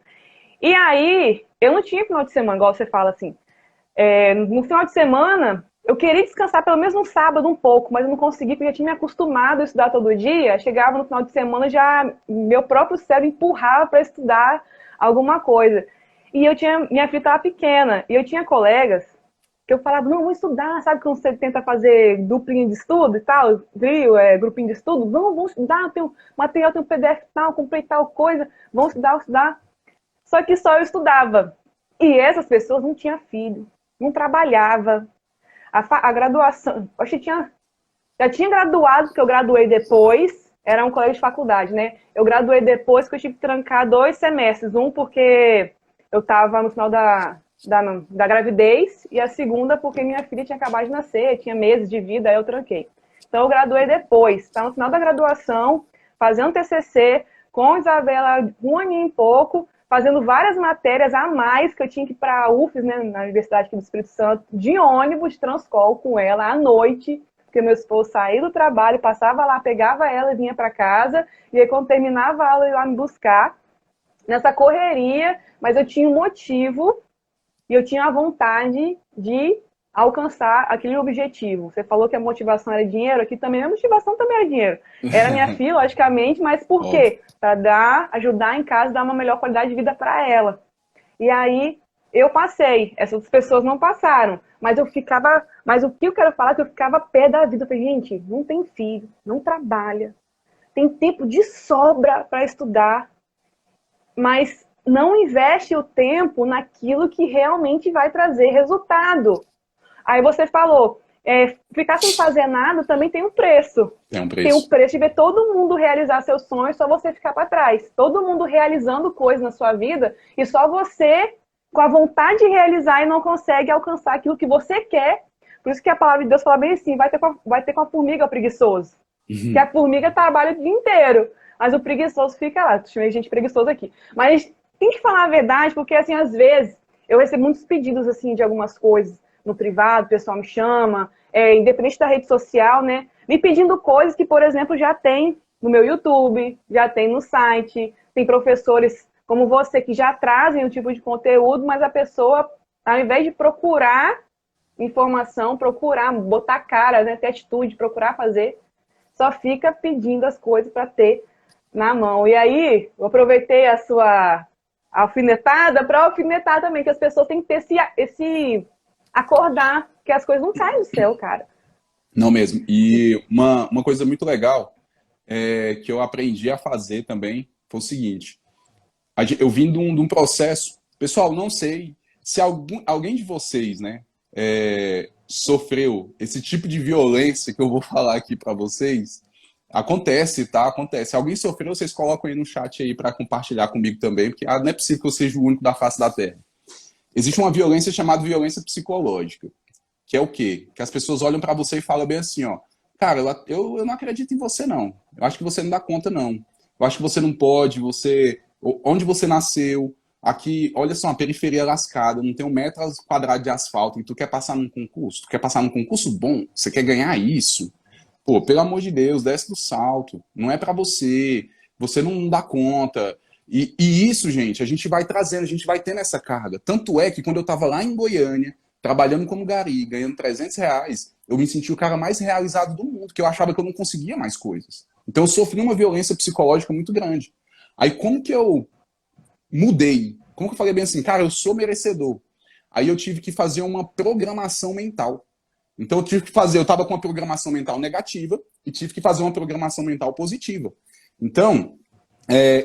E aí, eu não tinha final de semana, igual você fala assim. No final de semana, eu queria descansar pelo menos no sábado um pouco, mas eu não consegui, porque eu já tinha me acostumado a estudar todo dia. Chegava no final de semana, já meu próprio cérebro empurrava para estudar alguma coisa. E minha filha estava pequena, e eu tinha colegas que eu falava, não, vou estudar, sabe quando você tenta fazer duplinha de estudo e tal, grupinho de estudo? Vamos estudar, tem um material, tem um PDF tal, comprei tal coisa, vamos estudar. Só que só eu estudava. E essas pessoas não tinham filho, não trabalhava. A graduação, eu acho que já tinha graduado, porque eu graduei depois, era um colégio de faculdade, né? Eu graduei depois que eu tive que trancar 2 semestres. Um porque eu estava no final da gravidez, e a segunda porque minha filha tinha acabado de nascer, tinha meses de vida, aí eu tranquei. Então eu graduei depois, tá no final da graduação, fazendo TCC com Isabela um aninho e pouco, fazendo várias matérias a mais, que eu tinha que ir para a UFES, né, na Universidade aqui do Espírito Santo, de ônibus, de Transcol com ela à noite, porque meu esposo saía do trabalho, passava lá, pegava ela e vinha para casa, e aí quando terminava a aula eu ia lá me buscar, nessa correria, mas eu tinha um motivo e eu tinha a vontade de alcançar aquele objetivo. Você falou que a motivação era dinheiro, aqui também a motivação também era dinheiro. Era minha filha, logicamente, mas por quê? Para ajudar em casa, dar uma melhor qualidade de vida para ela. E aí eu passei, essas pessoas não passaram, mas mas o que eu quero falar é que eu ficava pé da vida. Eu falei, gente, não tem filho, não trabalha, tem tempo de sobra para estudar, mas não investe o tempo naquilo que realmente vai trazer resultado. Aí você falou, ficar sem fazer nada também tem um preço. Tem um Tem o preço. preço de ver todo mundo realizar seus sonhos, só você ficar para trás. Todo mundo realizando coisas na sua vida e só você com a vontade de realizar e não consegue alcançar aquilo que você quer. Por isso que a palavra de Deus fala bem assim, vai ter com a formiga o preguiçoso. Que a formiga trabalha o dia inteiro, mas o preguiçoso fica lá. Chamei gente preguiçoso aqui. Mas tem que falar a verdade, porque assim, às vezes, eu recebo muitos pedidos assim de algumas coisas no privado, o pessoal me chama, independente da rede social, né? Me pedindo coisas que, por exemplo, já tem no meu YouTube, já tem no site, tem professores como você que já trazem o tipo de conteúdo, mas a pessoa, ao invés de procurar informação, procurar botar cara, né, ter atitude, procurar fazer, só fica pedindo as coisas para ter na mão. E aí, eu aproveitei a sua alfinetada para alfinetar também, que as pessoas têm que ter esse acordar, que as coisas não caem do céu, cara. Não mesmo. E uma coisa muito legal que eu aprendi a fazer também foi o seguinte. Eu vim de um processo... Pessoal, não sei se alguém de vocês, né, sofreu esse tipo de violência que eu vou falar aqui para vocês. Acontece, tá? Acontece. Se alguém sofreu, vocês colocam aí no chat aí para compartilhar comigo também, porque não é possível que eu seja o único da face da Terra. Existe uma violência chamada violência psicológica, que é o quê? Que as pessoas olham para você e falam bem assim, ó, cara, eu não acredito em você, não. Eu acho que você não dá conta, não. Eu acho que você não pode, onde você nasceu, aqui, olha só, uma periferia lascada, não tem 1 m² de asfalto, e tu quer passar num concurso? Tu quer passar num concurso bom? Você quer ganhar isso? Pô, pelo amor de Deus, desce do salto. Não é para você. Você não dá conta. E isso, gente, a gente vai trazendo, a gente vai tendo essa carga. Tanto é que quando eu estava lá em Goiânia, trabalhando como gari, ganhando R$ 300, eu me senti o cara mais realizado do mundo, que eu achava que eu não conseguia mais coisas. Então eu sofri uma violência psicológica muito grande. Aí como que eu mudei? Como que eu falei bem assim, cara, eu sou merecedor. Aí eu tive que fazer uma programação mental. Então eu estava com uma programação mental negativa e tive que fazer uma programação mental positiva. Então,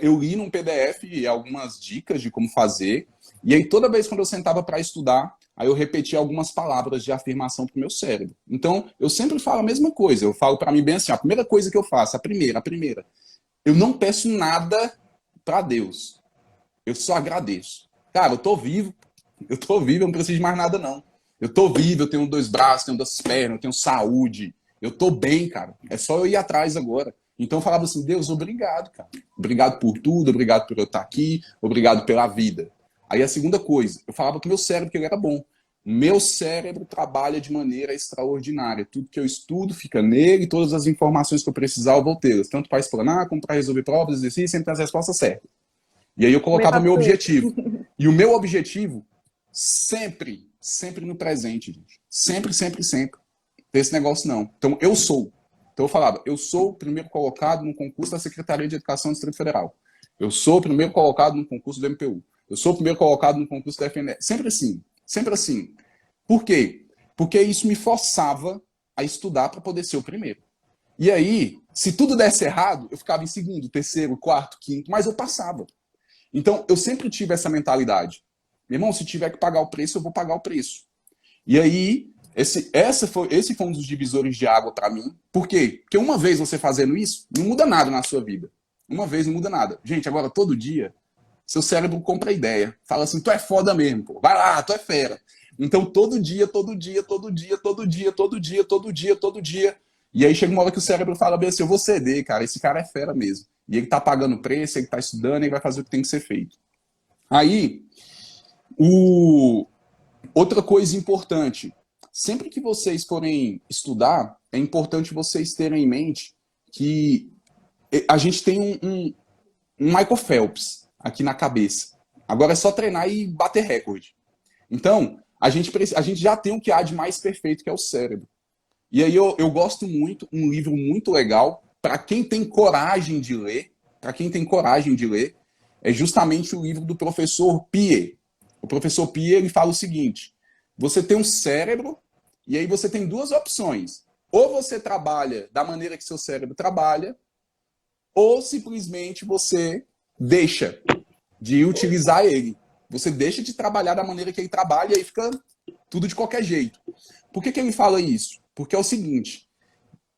eu li num PDF algumas dicas de como fazer, e aí toda vez quando eu sentava para estudar, aí eu repetia algumas palavras de afirmação para o meu cérebro. Então, eu sempre falo a mesma coisa, eu falo para mim bem assim, a primeira coisa que eu faço, a primeira, eu não peço nada para Deus, eu só agradeço. Cara, eu tô vivo, eu não preciso de mais nada não. Eu tô vivo, eu tenho 2 braços, tenho 2 pernas, eu tenho saúde, eu tô bem, cara, é só eu ir atrás agora. Então eu falava assim, Deus, obrigado, cara. Obrigado por tudo, obrigado por eu estar aqui, obrigado pela vida. Aí a segunda coisa, eu falava pro meu cérebro que ele era bom. Meu cérebro trabalha de maneira extraordinária. Tudo que eu estudo fica nele, todas as informações que eu precisar eu vou tê-las. Tanto para explanar, como para resolver provas, exercícios, sempre tem as respostas certas. E aí eu colocava o meu objetivo. E o meu objetivo, sempre no presente, gente. Sempre, sempre, sempre. Não tem esse negócio não. Então eu sou. Então eu falava, eu sou o primeiro colocado no concurso da Secretaria de Educação do Distrito Federal. Eu sou o primeiro colocado no concurso do MPU. Eu sou o primeiro colocado no concurso da FNE. Sempre assim, sempre assim. Por quê? Porque isso me forçava a estudar para poder ser o primeiro. E aí, se tudo desse errado, eu ficava em segundo, terceiro, quarto, quinto, mas eu passava. Então, eu sempre tive essa mentalidade. Meu irmão, se tiver que pagar o preço, eu vou pagar o preço. E aí, esse foi um dos divisores de água para mim. Por quê? Porque uma vez você fazendo isso, não muda nada na sua vida. Uma vez não muda nada. Gente, agora todo dia, seu cérebro compra a ideia. Fala assim, tu é foda mesmo, pô. Vai lá, tu é fera. Então todo dia, E aí chega uma hora que o cérebro fala bem assim, eu vou ceder, cara, esse cara é fera mesmo. E ele tá pagando preço, ele tá estudando, ele vai fazer o que tem que ser feito. Aí, outra coisa importante, sempre que vocês forem estudar, é importante vocês terem em mente que a gente tem um Michael Phelps aqui na cabeça. Agora é só treinar e bater recorde. Então, a gente já tem o que há de mais perfeito, que é o cérebro. E aí eu gosto muito, um livro muito legal, para quem tem coragem de ler, é justamente o livro do professor Pier. O professor Pier, ele fala o seguinte, você tem um cérebro, e aí você tem duas opções. Ou você trabalha da maneira que seu cérebro trabalha, ou simplesmente você deixa de utilizar ele. Você deixa de trabalhar da maneira que ele trabalha e aí fica tudo de qualquer jeito. Por que ele fala isso? Porque é o seguinte,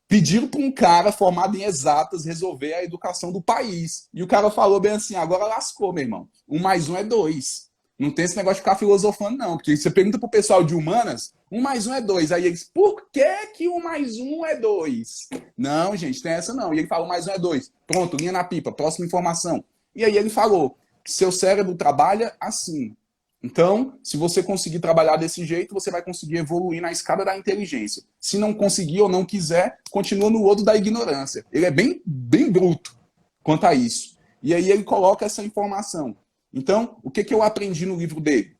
pediram para um cara formado em exatas resolver a educação do país. E o cara falou bem assim, agora lascou, meu irmão. 1 mais 1 é 2. Não tem esse negócio de ficar filosofando, não. Porque você pergunta pro pessoal de humanas, 1 mais 1 é 2. Aí eles, por que 1 mais 1 é 2? Não, gente, tem essa não. E ele fala, 1 mais 1 é 2. Pronto, linha na pipa, próxima informação. E aí ele falou, seu cérebro trabalha assim. Então, se você conseguir trabalhar desse jeito, você vai conseguir evoluir na escada da inteligência. Se não conseguir ou não quiser, continua no lodo da ignorância. Ele é bem bruto quanto a isso. E aí ele coloca essa informação. Então, o que eu aprendi no livro dele?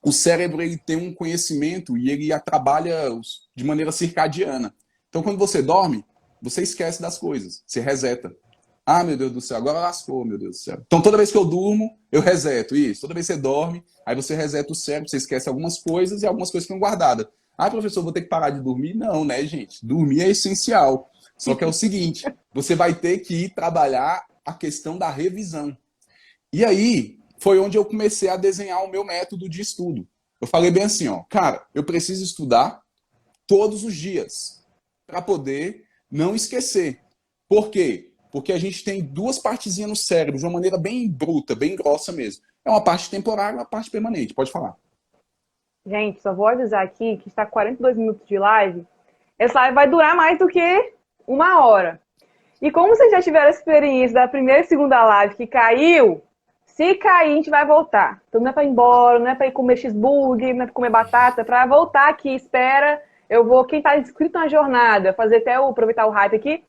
O cérebro ele tem um conhecimento e ele trabalha de maneira circadiana. Então, quando você dorme, você esquece das coisas, você reseta. Ah, meu Deus do céu, agora lascou, meu Deus do céu. Então, toda vez que eu durmo, eu reseto isso. Toda vez que você dorme, aí você reseta o cérebro, você esquece algumas coisas e algumas coisas ficam guardadas. Ah, professor, vou ter que parar de dormir? Não, né, gente? Dormir é essencial. Só que é o seguinte, você vai ter que ir trabalhar a questão da revisão. E aí, foi onde eu comecei a desenhar o meu método de estudo. Eu falei bem assim, ó, cara, eu preciso estudar todos os dias para poder não esquecer. Por quê? Porque a gente tem duas partezinhas no cérebro, de uma maneira bem bruta, bem grossa mesmo. É uma parte temporária e uma parte permanente. Pode falar. Gente, só vou avisar aqui que está 42 minutos de live. Essa live vai durar mais do que 1 hora. E como vocês já tiveram a experiência da primeira e segunda live que caiu, se cair, a gente vai voltar. Então não é para ir embora, não é para ir comer cheeseburger, não é para comer batata, é para voltar aqui, espera. Eu vou, quem está inscrito na jornada, fazer até aproveitar o hype aqui.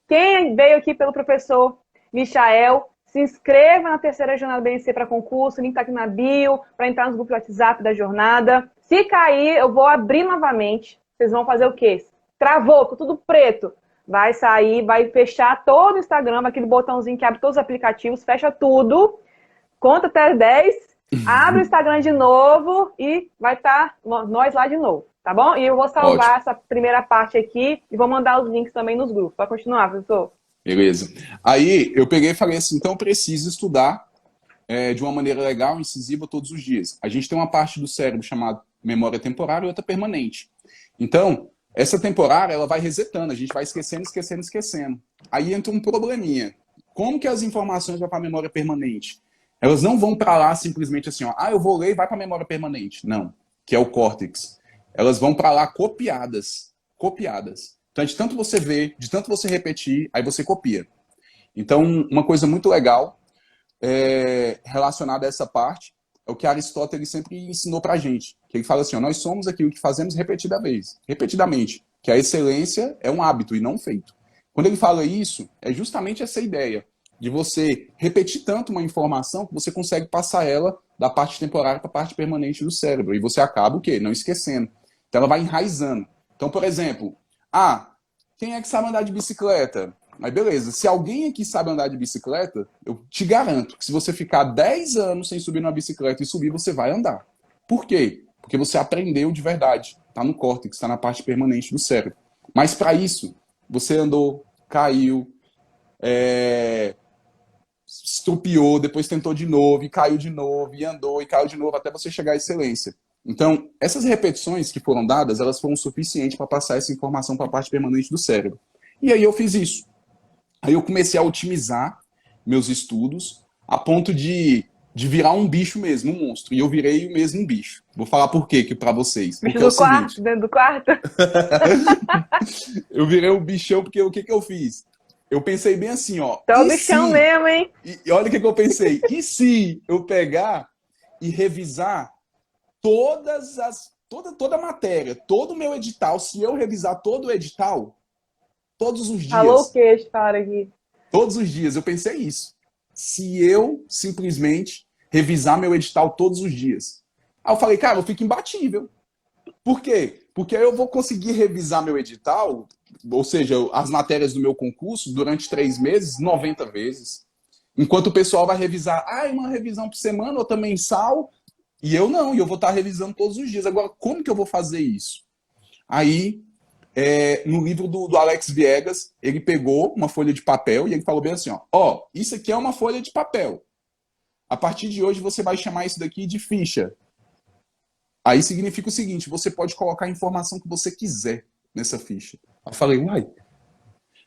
Quem veio aqui pelo professor Michael, se inscreva na terceira jornada BNC para concurso, o link está aqui na bio, para entrar nos grupos de WhatsApp da jornada. Se cair, eu vou abrir novamente. Vocês vão fazer o quê? Travou, com tudo preto. Vai sair, vai fechar todo o Instagram, aquele botãozinho que abre todos os aplicativos, fecha tudo, conta até 10, abre o Instagram de novo e vai estar nós lá de novo. Tá bom? E eu vou salvar essa primeira parte aqui e vou mandar os links também nos grupos. Pode continuar, professor. Beleza. Aí eu peguei e falei assim, então eu preciso estudar de uma maneira legal, incisiva, todos os dias. A gente tem uma parte do cérebro chamada memória temporária e outra permanente. Então, essa temporária, ela vai resetando, a gente vai esquecendo. Aí entra um probleminha. Como que as informações vão para a memória permanente? Elas não vão para lá simplesmente assim, ó, eu vou ler e vai para a memória permanente. Não, que é o córtex. Elas vão para lá copiadas. Então, de tanto você ver, de tanto você repetir, aí você copia. Então, uma coisa muito legal relacionada a essa parte é o que Aristóteles sempre ensinou para a gente. Que ele fala assim, ó, nós somos aquilo que fazemos repetidamente. Que a excelência é um hábito e não um feito. Quando ele fala isso, é justamente essa ideia de você repetir tanto uma informação que você consegue passar ela da parte temporária para a parte permanente do cérebro. E você acaba o quê? Não esquecendo. Então ela vai enraizando. Então, por exemplo, quem é que sabe andar de bicicleta? Aí beleza, se alguém aqui sabe andar de bicicleta, eu te garanto que se você ficar 10 anos sem subir numa bicicleta e subir, você vai andar. Por quê? Porque você aprendeu de verdade. Está no córtex, está na parte permanente do cérebro. Mas para isso, você andou, caiu, estrupiou, depois tentou de novo, e caiu de novo, e andou, e caiu de novo, até você chegar à excelência. Então, essas repetições que foram dadas, elas foram suficientes para passar essa informação para a parte permanente do cérebro. E aí eu fiz isso. Aí eu comecei a otimizar meus estudos, a ponto de de virar um bicho mesmo, um monstro. E eu virei mesmo um bicho. Vou falar por quê que para vocês. Bicho Porque é o do quarto, seguinte, dentro do quarto? eu virei um bichão porque o que que eu fiz? Eu pensei bem assim, ó, Tá o e bichão se... mesmo, hein? E olha o que que eu pensei. E se eu pegar e revisar toda a matéria, todo o meu edital, se eu revisar todo o edital, todos os Falou o dias, que esse cara aqui? todos os dias, eu pensei isso. Se eu simplesmente revisar meu edital todos os dias. Aí eu falei, cara, eu fico imbatível. Por quê? Porque aí eu vou conseguir revisar meu edital, ou seja, as matérias do meu concurso, durante 3 meses, 90 vezes. Enquanto o pessoal vai revisar, uma revisão por semana, outra mensal, e eu não, e eu vou estar revisando todos os dias. Agora, como que eu vou fazer isso? Aí, no livro do Alex Viegas, ele pegou uma folha de papel e ele falou bem assim, ó, isso aqui é uma folha de papel. A partir de hoje você vai chamar isso daqui de ficha. Aí significa o seguinte, você pode colocar a informação que você quiser nessa ficha. Eu falei, uai.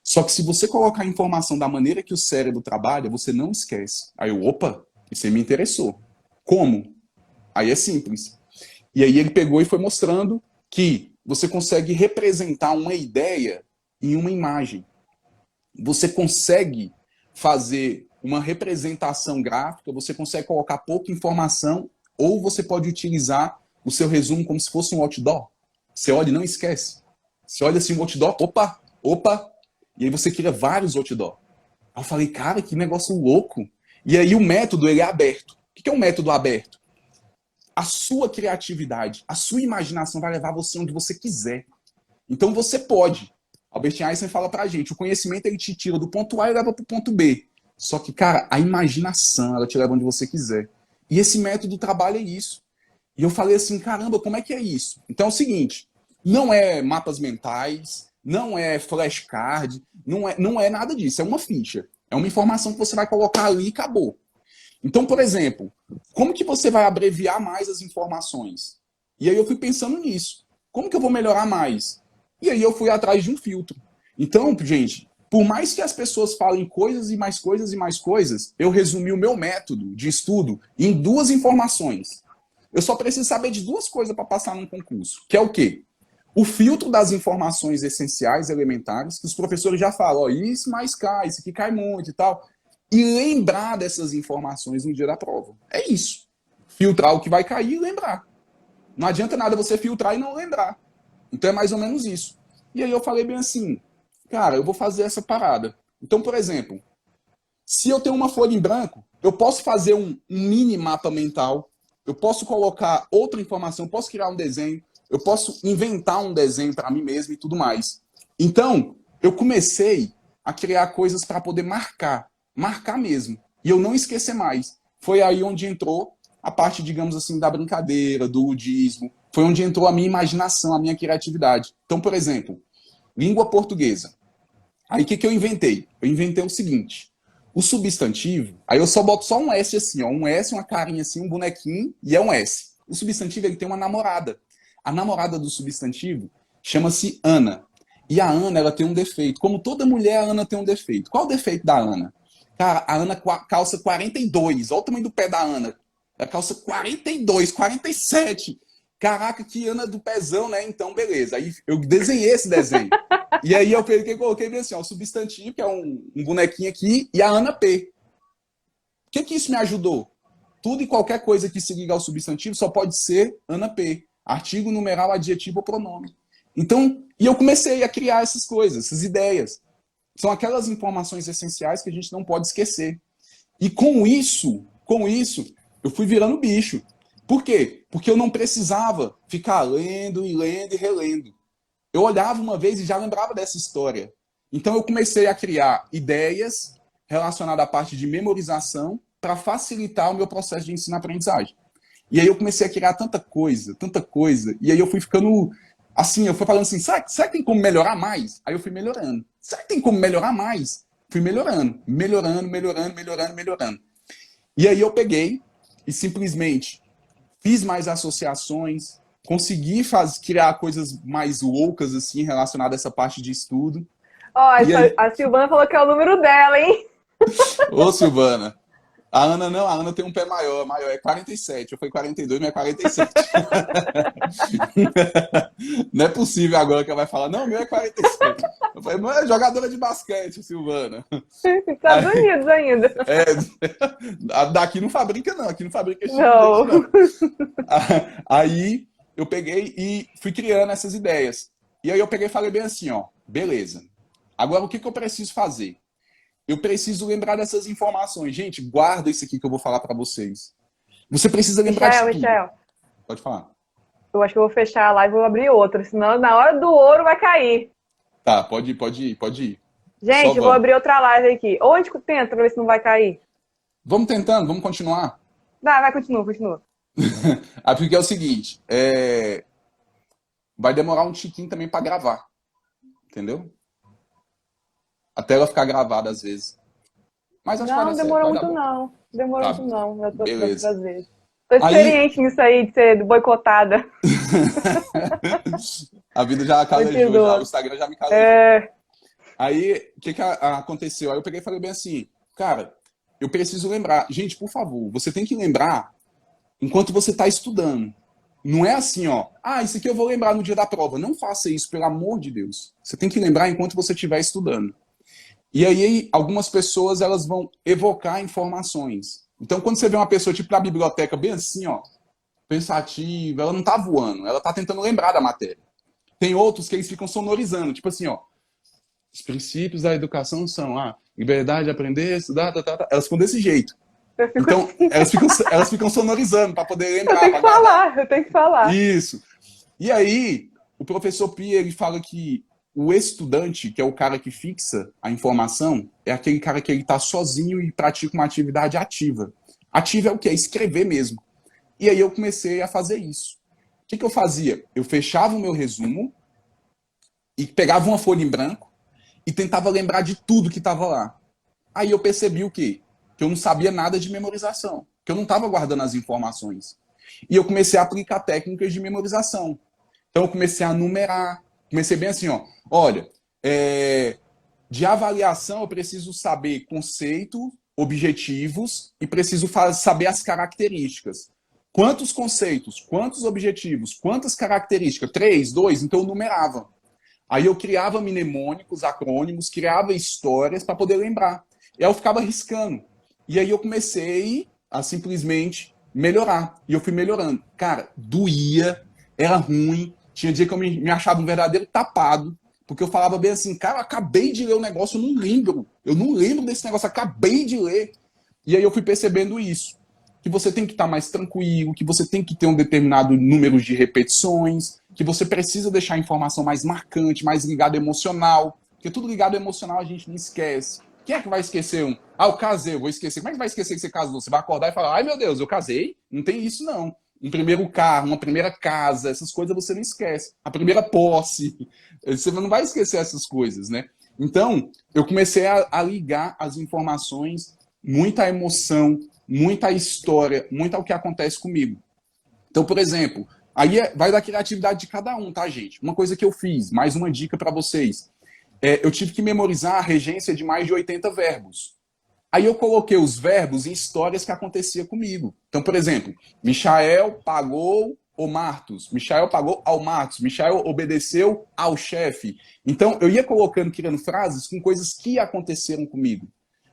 Só que se você colocar a informação da maneira que o cérebro trabalha, você não esquece. Aí eu, opa, isso aí me interessou. Como? Aí é simples. E aí ele pegou e foi mostrando que você consegue representar uma ideia em uma imagem. Você consegue fazer uma representação gráfica, você consegue colocar pouca informação, ou você pode utilizar o seu resumo como se fosse um outdoor. Você olha e não esquece. Você olha assim um outdoor, opa, e aí você cria vários outdoor. Aí eu falei, cara, que negócio louco. E aí o método, ele é aberto. O que é um método aberto? A sua criatividade, a sua imaginação vai levar você onde você quiser. Então você pode. Albert Einstein fala pra gente, o conhecimento ele te tira do ponto A e leva pro ponto B. Só que, cara, a imaginação, ela te leva onde você quiser. E esse método trabalha isso. E eu falei assim, caramba, como é que é isso? Então é o seguinte, não é mapas mentais, não é flashcard, não é nada disso, é uma ficha. É uma informação que você vai colocar ali e acabou. Então, por exemplo, como que você vai abreviar mais as informações? E aí eu fui pensando nisso. Como que eu vou melhorar mais? E aí eu fui atrás de um filtro. Então, gente, por mais que as pessoas falem coisas e mais coisas e mais coisas, eu resumi o meu método de estudo em 2 informações. Eu só preciso saber de 2 coisas para passar num concurso, que é o quê? O filtro das informações essenciais, elementares, que os professores já falam, ó, isso mais cai, isso aqui cai muito e tal. E lembrar dessas informações no dia da prova. É isso. Filtrar o que vai cair e lembrar. Não adianta nada você filtrar e não lembrar. Então é mais ou menos isso. E aí eu falei bem assim, cara, eu vou fazer essa parada. Então, por exemplo, se eu tenho uma folha em branco, eu posso fazer um mini mapa mental, eu posso colocar outra informação, eu posso criar um desenho, eu posso inventar um desenho para mim mesmo e tudo mais. Então, eu comecei a criar coisas para poder marcar mesmo, e eu não esquecer mais. Foi aí onde entrou a parte, digamos assim, da brincadeira, do ludismo, foi onde entrou a minha imaginação, a minha criatividade. Então, por exemplo, língua portuguesa. Aí o que eu inventei? Eu inventei o seguinte, o substantivo, aí eu só boto só um S assim, ó, um S, uma carinha assim, um bonequinho, e é um S. O substantivo, ele tem uma namorada. A namorada do substantivo chama-se Ana. E a Ana, ela tem um defeito. Como toda mulher, a Ana tem um defeito. Qual o defeito da Ana? Cara, a Ana calça 42. Olha o tamanho do pé da Ana. Ela calça 42, 47. Caraca, que Ana do pezão, né? Então, beleza. Aí eu desenhei esse desenho. E aí eu coloquei assim, ó, o substantivo, que é um bonequinho aqui, e a Ana P. O que isso me ajudou? Tudo e qualquer coisa que se liga ao substantivo só pode ser Ana P. Artigo, numeral, adjetivo ou pronome. Então, e eu comecei a criar essas coisas, essas ideias. São aquelas informações essenciais que a gente não pode esquecer. E com isso, eu fui virando bicho. Por quê? Porque eu não precisava ficar lendo e lendo e relendo. Eu olhava uma vez e já lembrava dessa história. Então eu comecei a criar ideias relacionadas à parte de memorização para facilitar o meu processo de ensino-aprendizagem. E aí eu comecei a criar tanta coisa, e aí eu fui ficando assim, eu fui falando assim, será que tem como melhorar mais? Aí eu fui melhorando. Será que tem como melhorar mais? Fui melhorando. E aí eu peguei e simplesmente fiz mais associações, consegui criar coisas mais loucas, assim, relacionadas a essa parte de estudo. Ó, a Silvana falou que é o número dela, hein? Ô, Silvana, A Ana não, a Ana tem um pé maior é 47. Eu falei 42, mas é 47. Não é possível agora que ela vai falar, não, o meu é 47. Eu falei, mas é jogadora de basquete, Silvana. Estados Aí, Unidos ainda. é, daqui não fabrica, não. Aqui não fabrica esse tipo de leite, Não. não. Aí eu peguei e fui criando essas ideias. E aí eu peguei e falei bem assim, ó, beleza. Agora o que eu preciso fazer? Eu preciso lembrar dessas informações. Gente, guarda isso aqui que eu vou falar para vocês. Você precisa lembrar de tudo. Michel, Pode falar. eu acho que eu vou fechar a live e vou abrir outra, senão na hora do ouro vai cair. Tá, pode ir. Só Gente, eu vou vamos. abrir outra live aqui. Ou a gente tenta pra ver se não vai cair. Vamos tentando, vamos continuar. Vai, continua. Porque é o seguinte, vai demorar um tiquinho também para gravar, entendeu? Até ela ficar gravada às vezes. Mas acho que vai Não, dar certo, demorou vai dar muito bom. não. Demorou Tá, muito não, já tô beleza. outras vezes. Tô Aí, experiente nisso aí de ser boicotada. a vida já calejou, já, o Continua. Instagram já me calejou. É, Aí, o que aconteceu? Aí eu peguei e falei bem assim, cara, eu preciso lembrar. Gente, por favor, você tem que lembrar enquanto você está estudando. Não é assim, ó. Ah, isso aqui eu vou lembrar no dia da prova. Não faça isso, pelo amor de Deus. Você tem que lembrar enquanto você estiver estudando. E aí, algumas pessoas, elas vão evocar informações. Então, quando você vê uma pessoa, tipo, na biblioteca, bem assim, ó, pensativa, ela não tá voando, ela tá tentando lembrar da matéria. Tem outros que eles ficam sonorizando, tipo assim, ó, os princípios da educação são liberdade de aprender, estudar, Elas ficam desse jeito. eu fico Então, assim. elas ficam sonorizando para poder Eu lembrar, tenho para que guardar. falar, eu tenho que falar. Isso. E aí, o professor Pia, ele fala que o estudante, que é o cara que fixa a informação, é aquele cara que ele está sozinho e pratica uma atividade ativa. Ativa é o quê? É escrever mesmo. E aí eu comecei a fazer isso. O que eu fazia? Eu fechava o meu resumo e pegava uma folha em branco e tentava lembrar de tudo que estava lá. Aí eu percebi o quê? Que eu não sabia nada de memorização, que eu não estava guardando as informações. E eu comecei a aplicar técnicas de memorização. Então eu comecei a numerar, comecei bem assim, ó, olha, de avaliação eu preciso saber conceito, objetivos e preciso saber as características. Quantos conceitos, quantos objetivos, quantas características? 3, 2, então eu numerava. Aí eu criava mnemônicos, acrônimos, criava histórias para poder lembrar. E aí eu ficava riscando. E aí eu comecei a simplesmente melhorar. E eu fui melhorando. Cara, doía, era ruim. Tinha dia que eu me achava um verdadeiro tapado. Porque eu falava bem assim, cara, eu acabei de ler o negócio, eu não lembro. Eu não lembro desse negócio, acabei de ler. E aí eu fui percebendo isso. Que você tem que estar mais tranquilo, que você tem que ter um determinado número de repetições, que você precisa deixar a informação mais marcante, mais ligada emocional. Porque tudo ligado emocional a gente não esquece. Quem é que vai esquecer um? Eu casei, eu vou esquecer. Como é que vai esquecer que você casou? Você vai acordar e falar, ai meu Deus, eu casei? Não tem isso não. Um primeiro carro, uma primeira casa, essas coisas você não esquece. A primeira posse, você não vai esquecer essas coisas, né? Então, eu comecei a ligar as informações, muita emoção, muita história, muito ao que acontece comigo. Então, por exemplo, aí vai da criatividade de cada um, tá, gente? Uma coisa que eu fiz, mais uma dica para vocês. Eu tive que memorizar a regência de mais de 80 verbos. Aí eu coloquei os verbos em histórias que acontecia comigo. Então, por exemplo, Michael pagou o Martos, Michael pagou ao Martos, Michael obedeceu ao chefe. Então, eu ia colocando, criando frases com coisas que aconteceram comigo.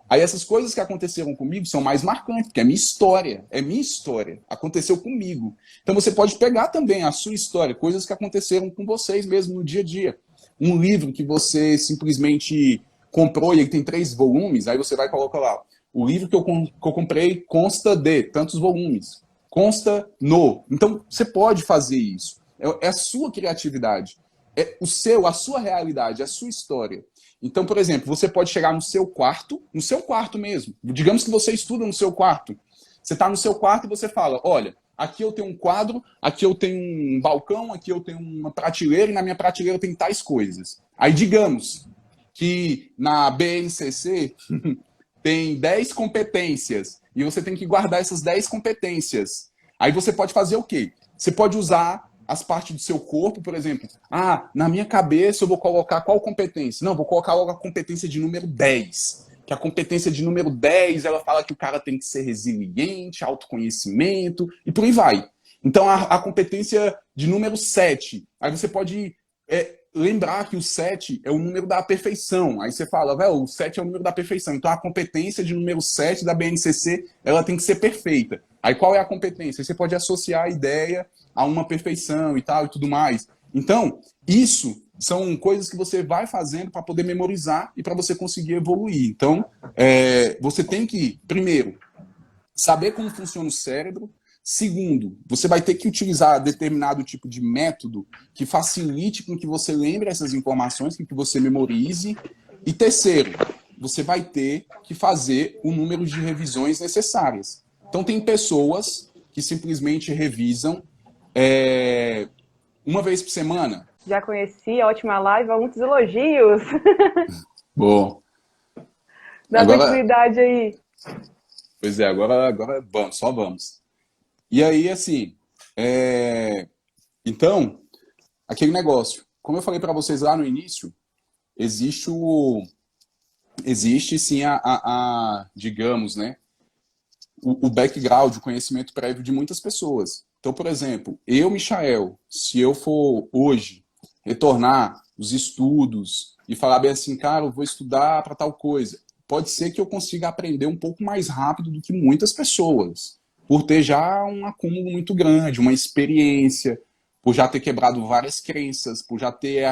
Aí essas coisas que aconteceram comigo são mais marcantes, porque é minha história, aconteceu comigo. Então você pode pegar também a sua história, coisas que aconteceram com vocês mesmo no dia a dia. Um livro que você simplesmente comprou e ele tem 3 volumes, aí você vai colocar lá, o livro que eu comprei consta de tantos volumes, consta no. Então você pode fazer isso. É a sua criatividade, é a sua realidade, a sua história. Então, por exemplo, você pode chegar no seu quarto mesmo. Digamos que você estuda no seu quarto. Você está no seu quarto e você fala, olha, aqui eu tenho um quadro, aqui eu tenho um balcão, aqui eu tenho uma prateleira e na minha prateleira tem tais coisas. Aí digamos que na BNCC tem 10 competências e você tem que guardar essas 10 competências. Aí você pode fazer o quê? Você pode usar as partes do seu corpo, por exemplo. Na minha cabeça eu vou colocar qual competência? Não, vou colocar logo a competência de número 10. que a competência de número 10, ela fala que o cara tem que ser resiliente, autoconhecimento, e por aí vai. Então, a competência de número 7, aí você pode lembrar que o 7 é o número da perfeição. Aí você fala, velho, o 7 é o número da perfeição. Então, a competência de número 7 da BNCC, ela tem que ser perfeita. Aí, qual é a competência? Você pode associar a ideia a uma perfeição e tal, e tudo mais. Então, isso são coisas que você vai fazendo para poder memorizar e para você conseguir evoluir. Então, você tem que, primeiro, saber como funciona o cérebro. Segundo, você vai ter que utilizar determinado tipo de método que facilite com que você lembre essas informações, que você memorize. E terceiro, você vai ter que fazer o número de revisões necessárias. Então, tem pessoas que simplesmente revisam uma vez por semana. Já conheci a Ótima Live, há muitos elogios. Bom. Dá agora, tranquilidade aí. Pois é, agora vamos, só vamos. E aí, assim, então, aquele negócio, como eu falei para vocês lá no início, existe sim digamos, né, o background, o conhecimento prévio de muitas pessoas. Então, por exemplo, eu, Michael, se eu for hoje retornar os estudos e falar bem assim, cara, eu vou estudar para tal coisa, pode ser que eu consiga aprender um pouco mais rápido do que muitas pessoas, por ter já um acúmulo muito grande, uma experiência, por já ter quebrado várias crenças, por já ter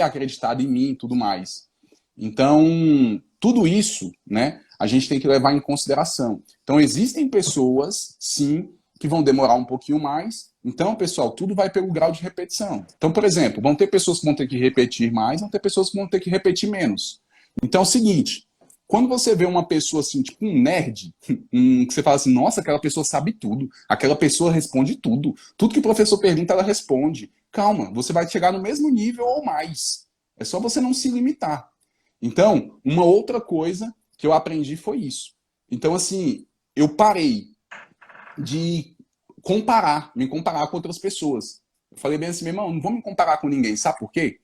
acreditado em mim e tudo mais. Então, tudo isso, né, a gente tem que levar em consideração. Então, existem pessoas, sim, que vão demorar um pouquinho mais. Então, pessoal, tudo vai pelo grau de repetição. Então, por exemplo, vão ter pessoas que vão ter que repetir mais, vão ter pessoas que vão ter que repetir menos. Então, é o seguinte, quando você vê uma pessoa assim, tipo um nerd, que você fala assim, nossa, aquela pessoa sabe tudo, aquela pessoa responde tudo, tudo que o professor pergunta, ela responde. Calma, você vai chegar no mesmo nível ou mais. É só você não se limitar. Então, uma outra coisa que eu aprendi foi isso. Então, assim, eu parei de me comparar com outras pessoas. Eu falei bem assim, meu irmão, não vou me comparar com ninguém, sabe por quê?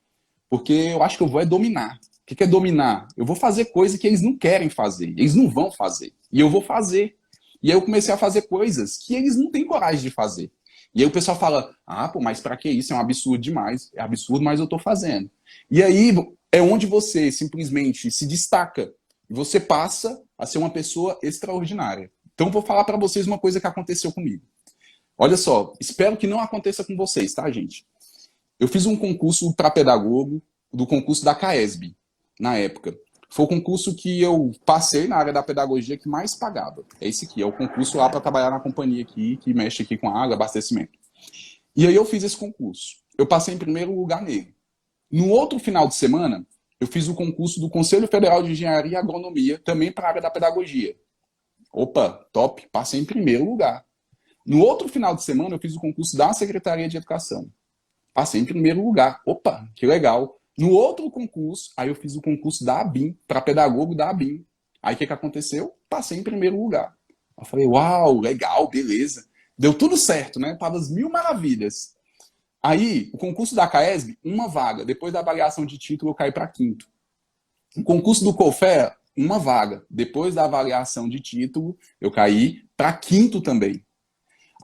Porque eu acho que eu vou dominar. O que é dominar? Eu vou fazer coisa que eles não querem fazer, eles não vão fazer, e eu vou fazer. E aí eu comecei a fazer coisas que eles não têm coragem de fazer. E aí o pessoal fala, pô, mas pra que isso? É um absurdo demais. É absurdo, mas eu tô fazendo. E aí é onde você simplesmente se destaca. E você passa a ser uma pessoa extraordinária. Então eu vou falar para vocês uma coisa que aconteceu comigo. Olha só, espero que não aconteça com vocês, tá, gente? Eu fiz um concurso para pedagogo, do concurso da CAESB, na época. Foi o concurso que eu passei na área da pedagogia que mais pagava. É esse aqui, é o concurso lá para trabalhar na companhia aqui, que mexe aqui com água, abastecimento. E aí eu fiz esse concurso. Eu passei em primeiro lugar nele. No outro final de semana, eu fiz o concurso do Conselho Federal de Engenharia e Agronomia, também para a área da pedagogia. Opa, top, passei em primeiro lugar. No outro final de semana, eu fiz o concurso da Secretaria de Educação. Passei em primeiro lugar. Opa, que legal. No outro concurso, aí eu fiz o concurso da ABIN, para pedagogo da ABIN. Aí o que aconteceu? Passei em primeiro lugar. Eu falei, uau, legal, beleza. Deu tudo certo, né? Tava as mil maravilhas. Aí, o concurso da CAESB, uma vaga. Depois da avaliação de título, eu caí para quinto. O concurso do COFEA, uma vaga. Depois da avaliação de título, eu caí para quinto também.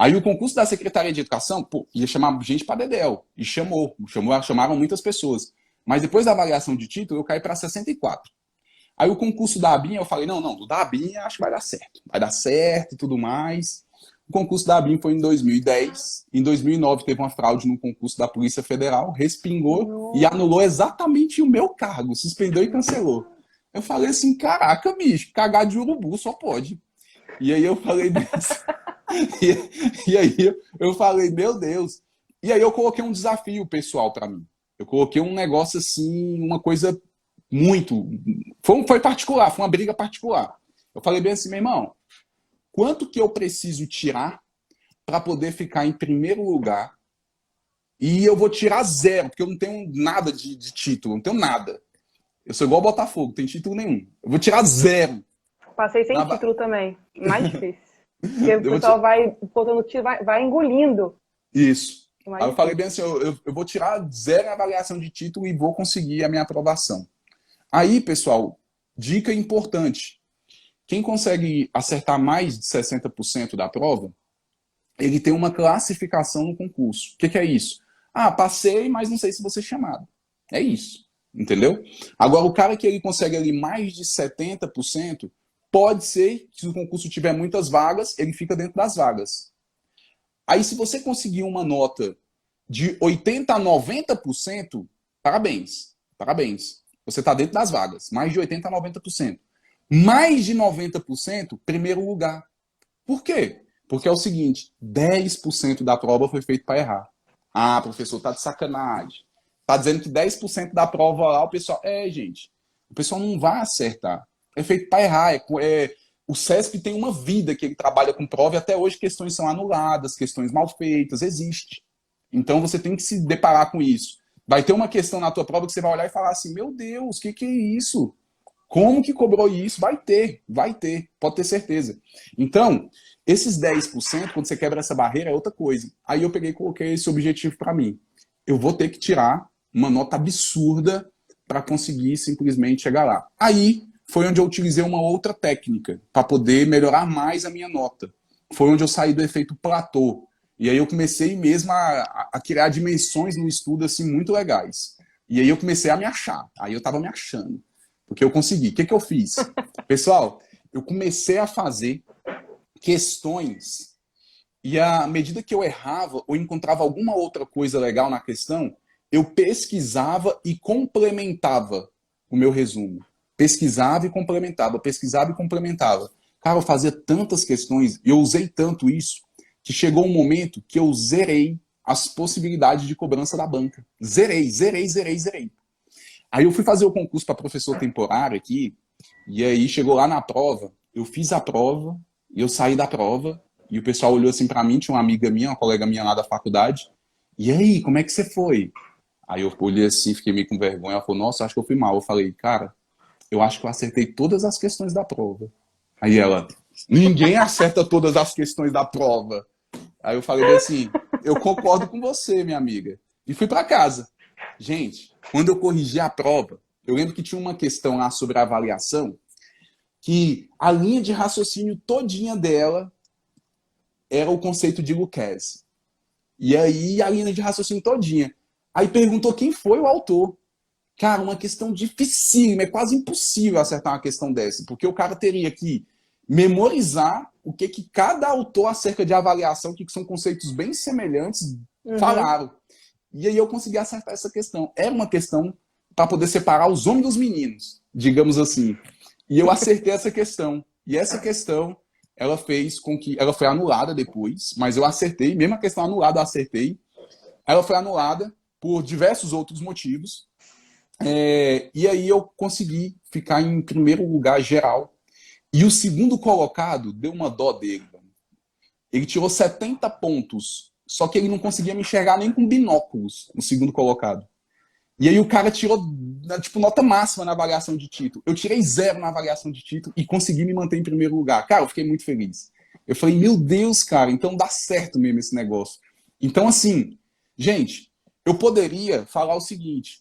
Aí o concurso da Secretaria de Educação, pô, ia chamar gente para Dedéu. E chamaram muitas pessoas. Mas depois da avaliação de título, eu caí para 64. Aí o concurso da ABIN, eu falei, não, do da ABIN acho que vai dar certo. Vai dar certo e tudo mais. O concurso da ABIN foi em 2010. Em 2009 teve uma fraude no concurso da Polícia Federal, respingou e anulou exatamente o meu cargo. Suspendeu e cancelou. Eu falei assim, caraca, bicho, cagar de urubu só pode. E aí eu falei e aí eu falei, meu Deus. E aí eu coloquei um desafio pessoal para mim. Eu coloquei um negócio assim, uma coisa muito... Foi particular, foi uma briga particular. Eu falei bem assim, meu irmão, quanto que eu preciso tirar para poder ficar em primeiro lugar? E eu vou tirar zero, porque eu não tenho nada de título, não tenho nada. Eu sou igual ao Botafogo, não tenho título nenhum. Eu vou tirar zero. Passei sem título também, mais difícil. Porque o pessoal vai botando tiro, vai engolindo. Isso. Aí eu falei bem assim, eu vou tirar zero na avaliação de título e vou conseguir a minha aprovação. Aí, pessoal, Dica importante. Quem consegue acertar mais de 60% da prova, ele tem uma classificação no concurso. O que é isso? Ah, passei, mas não sei se vou ser chamado. É isso. Entendeu? Agora, o cara que ele consegue ali mais de 70%, pode ser que se o concurso tiver muitas vagas, ele fica dentro das vagas. Aí, se você conseguir uma nota de 80% a 90%, parabéns. Parabéns. Você está dentro das vagas. Mais de 80% a 90%. Mais de 90%, primeiro lugar. Por quê? Porque é o seguinte, 10% da prova foi feito para errar. Ah, professor, tá de sacanagem. Tá dizendo que 10% da prova lá, o pessoal... gente, o pessoal não vai acertar. É feito para errar. O SESP tem uma vida que ele trabalha com prova e até hoje questões são anuladas, questões mal feitas, existe. Então você tem que se deparar com isso. Vai ter uma questão na tua prova que você vai olhar e falar assim, meu Deus, o que é isso? Como que cobrou isso? Vai ter, pode ter certeza. Então, esses 10%, quando você quebra essa barreira, é outra coisa. Aí eu peguei e coloquei esse objetivo para mim. Eu vou ter que tirar uma nota absurda para conseguir simplesmente chegar lá. Aí foi onde eu utilizei uma outra técnica para poder melhorar mais a minha nota. Foi onde eu saí do efeito platô. E aí eu comecei mesmo a criar dimensões no estudo assim muito legais. E aí eu comecei a me achar. Aí eu estava me achando. Porque eu consegui. O que eu fiz? Pessoal, eu comecei a fazer questões e à medida que eu errava ou encontrava alguma outra coisa legal na questão, eu pesquisava e complementava o meu resumo. Pesquisava e complementava, pesquisava e complementava. Cara, eu fazia tantas questões, e eu usei tanto isso, que chegou um momento que eu zerei as possibilidades de cobrança da banca. Zerei. Aí eu fui fazer o concurso para professor temporário aqui, e aí chegou lá na prova, eu fiz a prova, e eu saí da prova, e o pessoal olhou assim para mim, tinha uma amiga minha, uma colega minha lá da faculdade, e aí, como é que você foi? Aí eu olhei assim, fiquei meio com vergonha, ela falou, nossa, acho que eu fui mal. Eu falei, cara, eu acho que eu acertei todas as questões da prova. Aí ela, ninguém acerta todas as questões da prova. Aí eu falei assim, eu concordo com você, minha amiga. E fui para casa. Gente, quando eu corrigi a prova, eu lembro que tinha uma questão lá sobre a avaliação, que a linha de raciocínio todinha dela era o conceito de Lucchese. E aí a linha de raciocínio todinha. Aí perguntou quem foi o autor. Cara, uma questão dificílima, é quase impossível acertar uma questão dessa, porque o cara teria que memorizar o que cada autor acerca de avaliação, que são conceitos bem semelhantes, falaram. E aí eu consegui acertar essa questão. Era uma questão para poder separar os homens dos meninos, digamos assim. E eu acertei essa questão. E essa questão, ela fez com que... Ela foi anulada depois, mas eu acertei. Mesmo a questão anulada, eu acertei. Ela foi anulada por diversos outros motivos. E aí eu consegui ficar em primeiro lugar geral. E o segundo colocado deu uma dó dele. Ele tirou 70 pontos, só que ele não conseguia me enxergar nem com binóculos, o segundo colocado. E aí o cara tirou, tipo, nota máxima na avaliação de título. Eu tirei 0 na avaliação de título e consegui me manter em primeiro lugar. Cara, eu fiquei muito feliz. Eu falei, meu Deus, cara, então dá certo mesmo esse negócio. Então, assim, gente, eu poderia falar o seguinte,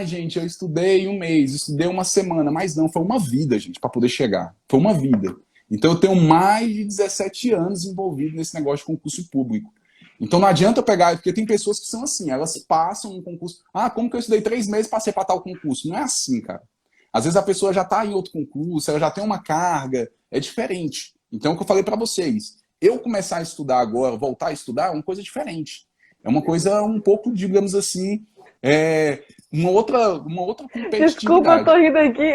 gente, eu estudei um mês, estudei uma semana, mas não, foi uma vida, gente, para poder chegar. Foi uma vida. Então eu tenho mais de 17 anos envolvido nesse negócio de concurso público. Então não adianta pegar, porque tem pessoas que são assim, elas passam um concurso. Como que eu estudei 3 meses para ser para tal concurso? Não é assim, cara. Às vezes a pessoa já está em outro concurso, ela já tem uma carga, é diferente. Então é o que eu falei para vocês. Eu começar a estudar agora, voltar a estudar, é uma coisa diferente. É uma coisa um pouco, digamos assim, uma outra competitividade. Desculpa, eu tô rindo aqui.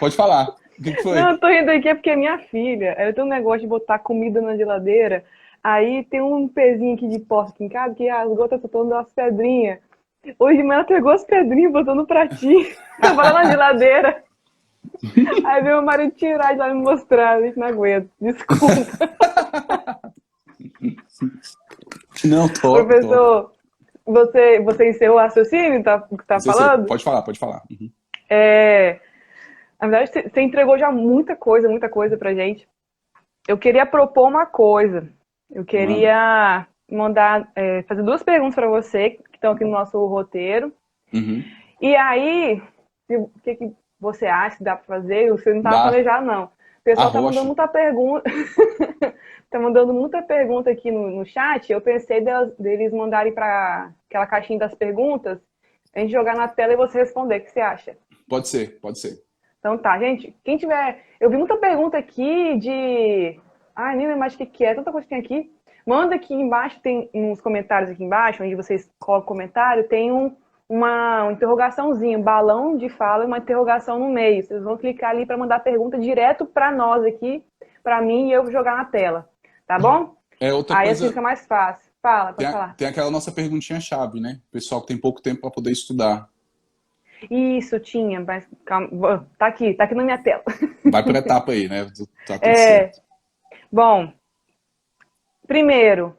Pode falar. O que foi? Não, eu tô rindo aqui porque minha filha, ela tem um negócio de botar comida na geladeira. Aí tem um pezinho aqui de poça aqui em casa que as gotas estão dando umas pedrinhas. Hoje de manhã ela pegou as pedrinhas, botou no pratinho, tava lá na geladeira. Aí veio o marido tirar e já me mostrar, a gente não aguenta. Desculpa. Não, Professor, você encerrou o raciocínio que tá falando? Pode falar. Uhum. Na verdade, você entregou já muita coisa pra gente. Eu queria propor uma coisa. Eu queria fazer 2 perguntas para você, que estão aqui no nosso roteiro. Uhum. E aí, Você acha que dá para fazer? Você não estava Dá. planejado, não. O pessoal tá mandando Arrocha. muita pergunta. Tá mandando muita pergunta aqui no chat. Eu pensei deles mandarem para aquela caixinha das perguntas, a gente jogar na tela e você responder. O que você acha? Pode ser, pode ser. Então tá, gente. Quem tiver. Eu vi muita pergunta aqui de. Ai, nem lembro mais o que é. Tanta coisa que tem aqui. Manda aqui embaixo, tem uns comentários aqui embaixo, onde vocês colocam comentário, tem uma interrogaçãozinha, um balão de fala e uma interrogação no meio. Vocês vão clicar ali para mandar pergunta direto para nós aqui, para mim, e eu vou jogar na tela. Tá bom? É outra Aí assim coisa. fica mais fácil. Fala, Tem, pode falar. tem aquela nossa perguntinha-chave, né? Pessoal que tem pouco tempo para poder estudar. Isso, tinha, mas calma, tá aqui na minha tela. Vai por etapa aí, né? Tá tudo certo. Bom, primeiro,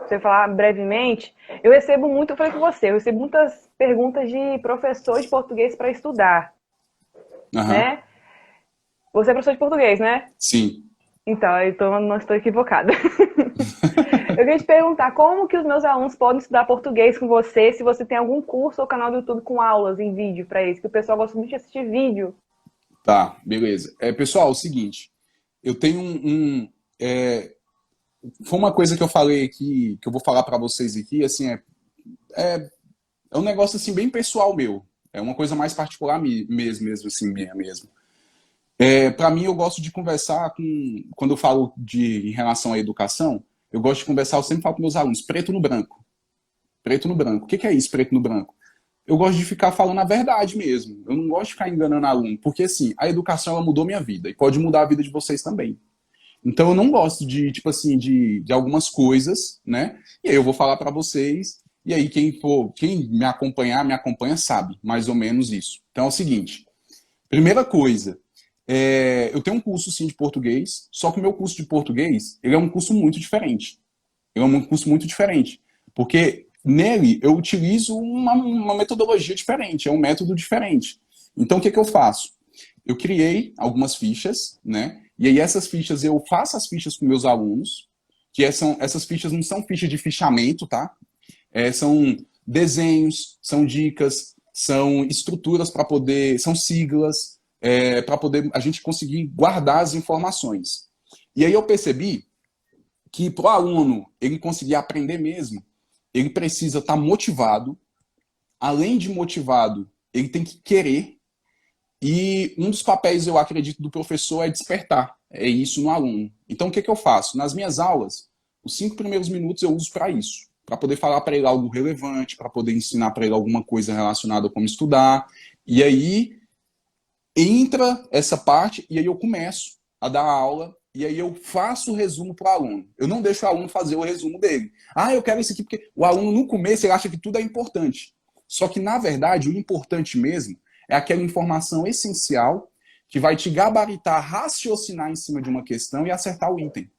você falar brevemente, eu recebo muito, eu falei com você, eu recebo muitas perguntas de professor de português para estudar, né? Você é professor de português, né? Sim. Então não estou equivocada. Eu queria te perguntar como que os meus alunos podem estudar português com você, se você tem algum curso ou canal do YouTube com aulas em vídeo para eles, que o pessoal gosta muito de assistir vídeo. Tá, beleza. Pessoal, é o seguinte, eu tenho foi uma coisa que eu falei aqui, que eu vou falar para vocês aqui, assim, é um negócio assim bem pessoal meu. É uma coisa mais particular mesmo assim, minha mesmo. Para mim, eu gosto de conversar quando eu falo em relação à educação, eu gosto de conversar, eu sempre falo com meus alunos, preto no branco. Preto no branco. O que é isso, preto no branco? Eu gosto de ficar falando a verdade mesmo. Eu não gosto de ficar enganando aluno, porque assim, a educação ela mudou minha vida e pode mudar a vida de vocês também. Então eu não gosto de, tipo assim, de algumas coisas, né? E aí eu vou falar para vocês, e aí quem me acompanha sabe, mais ou menos isso. Então é o seguinte, primeira coisa, eu tenho um curso sim de português, só que o meu curso de português, ele é um curso muito diferente. Ele é um curso muito diferente, porque nele eu utilizo uma metodologia diferente, é um método diferente. Então o que eu faço? Eu criei algumas fichas, né? E aí essas fichas, eu faço as fichas com meus alunos, que essas fichas não são fichas de fichamento, tá? São desenhos, são dicas, são estruturas para poder, são siglas, para poder a gente conseguir guardar as informações. E aí eu percebi que para o aluno ele conseguir aprender mesmo, ele precisa estar motivado. Além de motivado, ele tem que querer. E um dos papéis, eu acredito, do professor é despertar. É isso no aluno. Então, o que eu faço? Nas minhas aulas, os 5 primeiros minutos eu uso para isso. Para poder falar para ele algo relevante, para poder ensinar para ele alguma coisa relacionada a como estudar. E aí, entra essa parte e aí eu começo a dar a aula e aí eu faço o resumo para o aluno. Eu não deixo o aluno fazer o resumo dele. Eu quero isso aqui porque o aluno no começo ele acha que tudo é importante. Só que, na verdade, o importante mesmo é aquela informação essencial que vai te gabaritar, raciocinar em cima de uma questão e acertar o item.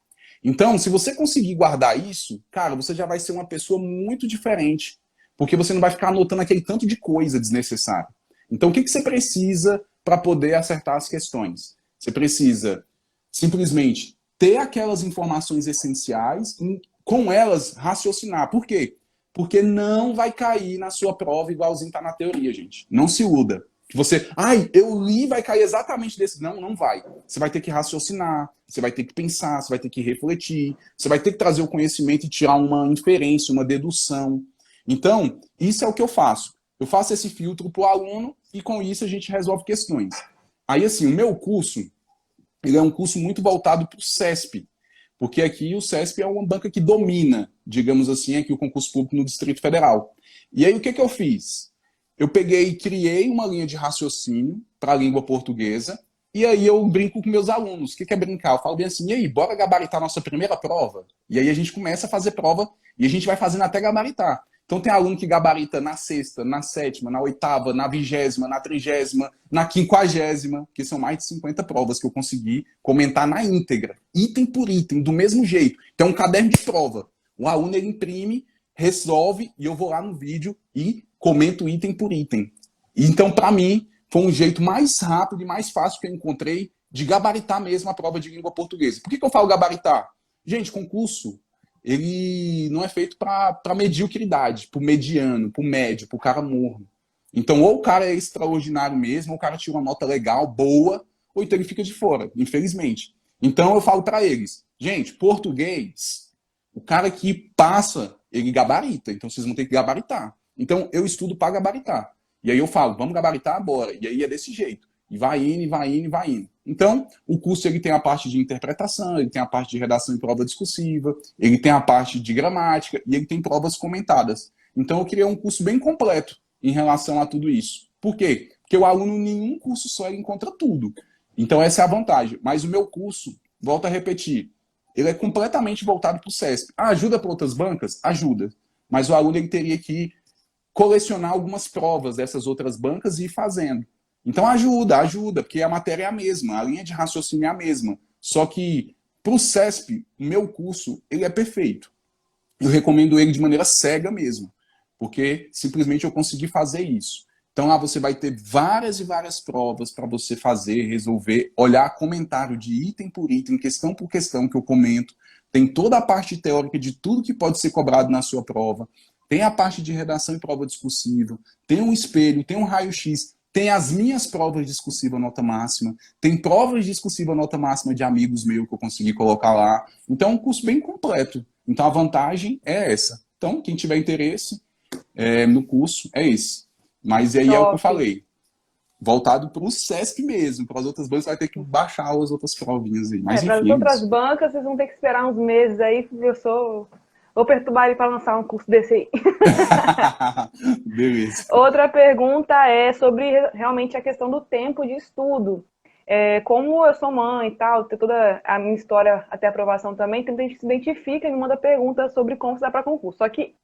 Então, se você conseguir guardar isso, cara, você já vai ser uma pessoa muito diferente, porque você não vai ficar anotando aquele tanto de coisa desnecessária. Então, o que você precisa para poder acertar as questões? Você precisa simplesmente ter aquelas informações essenciais e, com elas, raciocinar. Por quê? Porque não vai cair na sua prova igualzinho está na teoria, gente. Não se iluda. Que você, eu li, vai cair exatamente desse. Não, não vai. Você vai ter que raciocinar, você vai ter que pensar, você vai ter que refletir, você vai ter que trazer o conhecimento e tirar uma inferência, uma dedução. Então, isso é o que eu faço. Eu faço esse filtro para o aluno e com isso a gente resolve questões. Aí, assim, o meu curso, ele é um curso muito voltado para o CESP, porque aqui o CESP é uma banca que domina, digamos assim, aqui o concurso público no Distrito Federal. E aí o que eu fiz? Eu peguei e criei uma linha de raciocínio para a língua portuguesa, e aí eu brinco com meus alunos. O que é brincar? Eu falo bem assim, e aí, bora gabaritar a nossa primeira prova? E aí a gente começa a fazer prova, e a gente vai fazendo até gabaritar. Então tem aluno que gabarita na sexta, na sétima, na oitava, na 20ª, na 30ª, na 50ª, que são mais de 50 provas que eu consegui comentar na íntegra, item por item, do mesmo jeito. Então é um caderno de prova. O aluno ele imprime, resolve, e eu vou lá no vídeo e comento item por item. Então, para mim, foi um jeito mais rápido e mais fácil que eu encontrei de gabaritar mesmo a prova de língua portuguesa. Por que eu falo gabaritar? Gente, concurso, ele não é feito para mediocridade, para o mediano, para o médio, para o cara morno. Então, ou o cara é extraordinário mesmo, ou o cara tira uma nota legal, boa, ou então ele fica de fora, infelizmente. Então, eu falo para eles, gente, português, o cara que passa, ele gabarita, então vocês vão ter que gabaritar. Então, eu estudo para gabaritar. E aí eu falo, vamos gabaritar agora. E aí é desse jeito. E vai indo, e vai indo, e vai indo. Então, o curso ele tem a parte de interpretação, ele tem a parte de redação e prova discursiva, ele tem a parte de gramática e ele tem provas comentadas. Então, eu criei um curso bem completo em relação a tudo isso. Por quê? Porque o aluno, em nenhum curso só, ele encontra tudo. Então, essa é a vantagem. Mas o meu curso, volto a repetir, ele é completamente voltado para o CESP. Ah, ajuda para outras bancas? Ajuda. Mas o aluno ele teria que colecionar algumas provas dessas outras bancas e ir fazendo. Então ajuda, porque a matéria é a mesma, a linha de raciocínio é a mesma. Só que para o CESP, o meu curso, ele é perfeito. Eu recomendo ele de maneira cega mesmo, porque simplesmente eu consegui fazer isso. Então lá você vai ter várias e várias provas para você fazer, resolver, olhar comentário de item por item, questão por questão que eu comento. Tem toda a parte teórica de tudo que pode ser cobrado na sua prova. Tem a parte de redação e prova discursiva. Tem um espelho, tem um raio-x. Tem as minhas provas discursivas nota máxima. Tem provas discursivas nota máxima de amigos meus que eu consegui colocar lá. Então é um curso bem completo. Então a vantagem é essa. Então, quem tiver interesse no curso, é esse. Mas aí é o que eu falei. Voltado para o CESP mesmo. Para as outras bancas, vai ter que baixar as outras provinhas aí. Mas, para enfim, as outras bancas, vocês vão ter que esperar uns meses aí, professor. Vou perturbar ele para lançar um curso desse aí. Beleza. Outra pergunta é sobre realmente a questão do tempo de estudo. Como eu sou mãe e tal, tem toda a minha história até a aprovação também, tem gente que se identifica e me manda perguntas sobre como estudar para concurso. Só que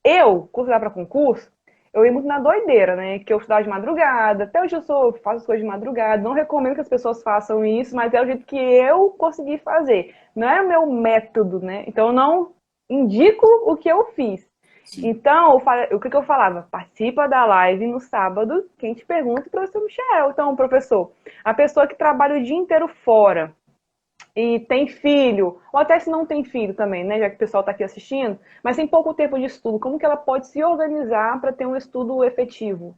eu, como estudar para concurso, eu ia muito na doideira, né? Que eu estudava de madrugada, até hoje faço as coisas de madrugada, não recomendo que as pessoas façam isso, mas é o jeito que eu consegui fazer. Não é o meu método, né? Então eu não indico o que eu fiz. Sim. Então, o que eu falava? Participa da live no sábado, quem te pergunta, o professor Michel. Então, professor, a pessoa que trabalha o dia inteiro fora e tem filho, ou até se não tem filho também, né, já que o pessoal está aqui assistindo, mas tem pouco tempo de estudo, como que ela pode se organizar para ter um estudo efetivo?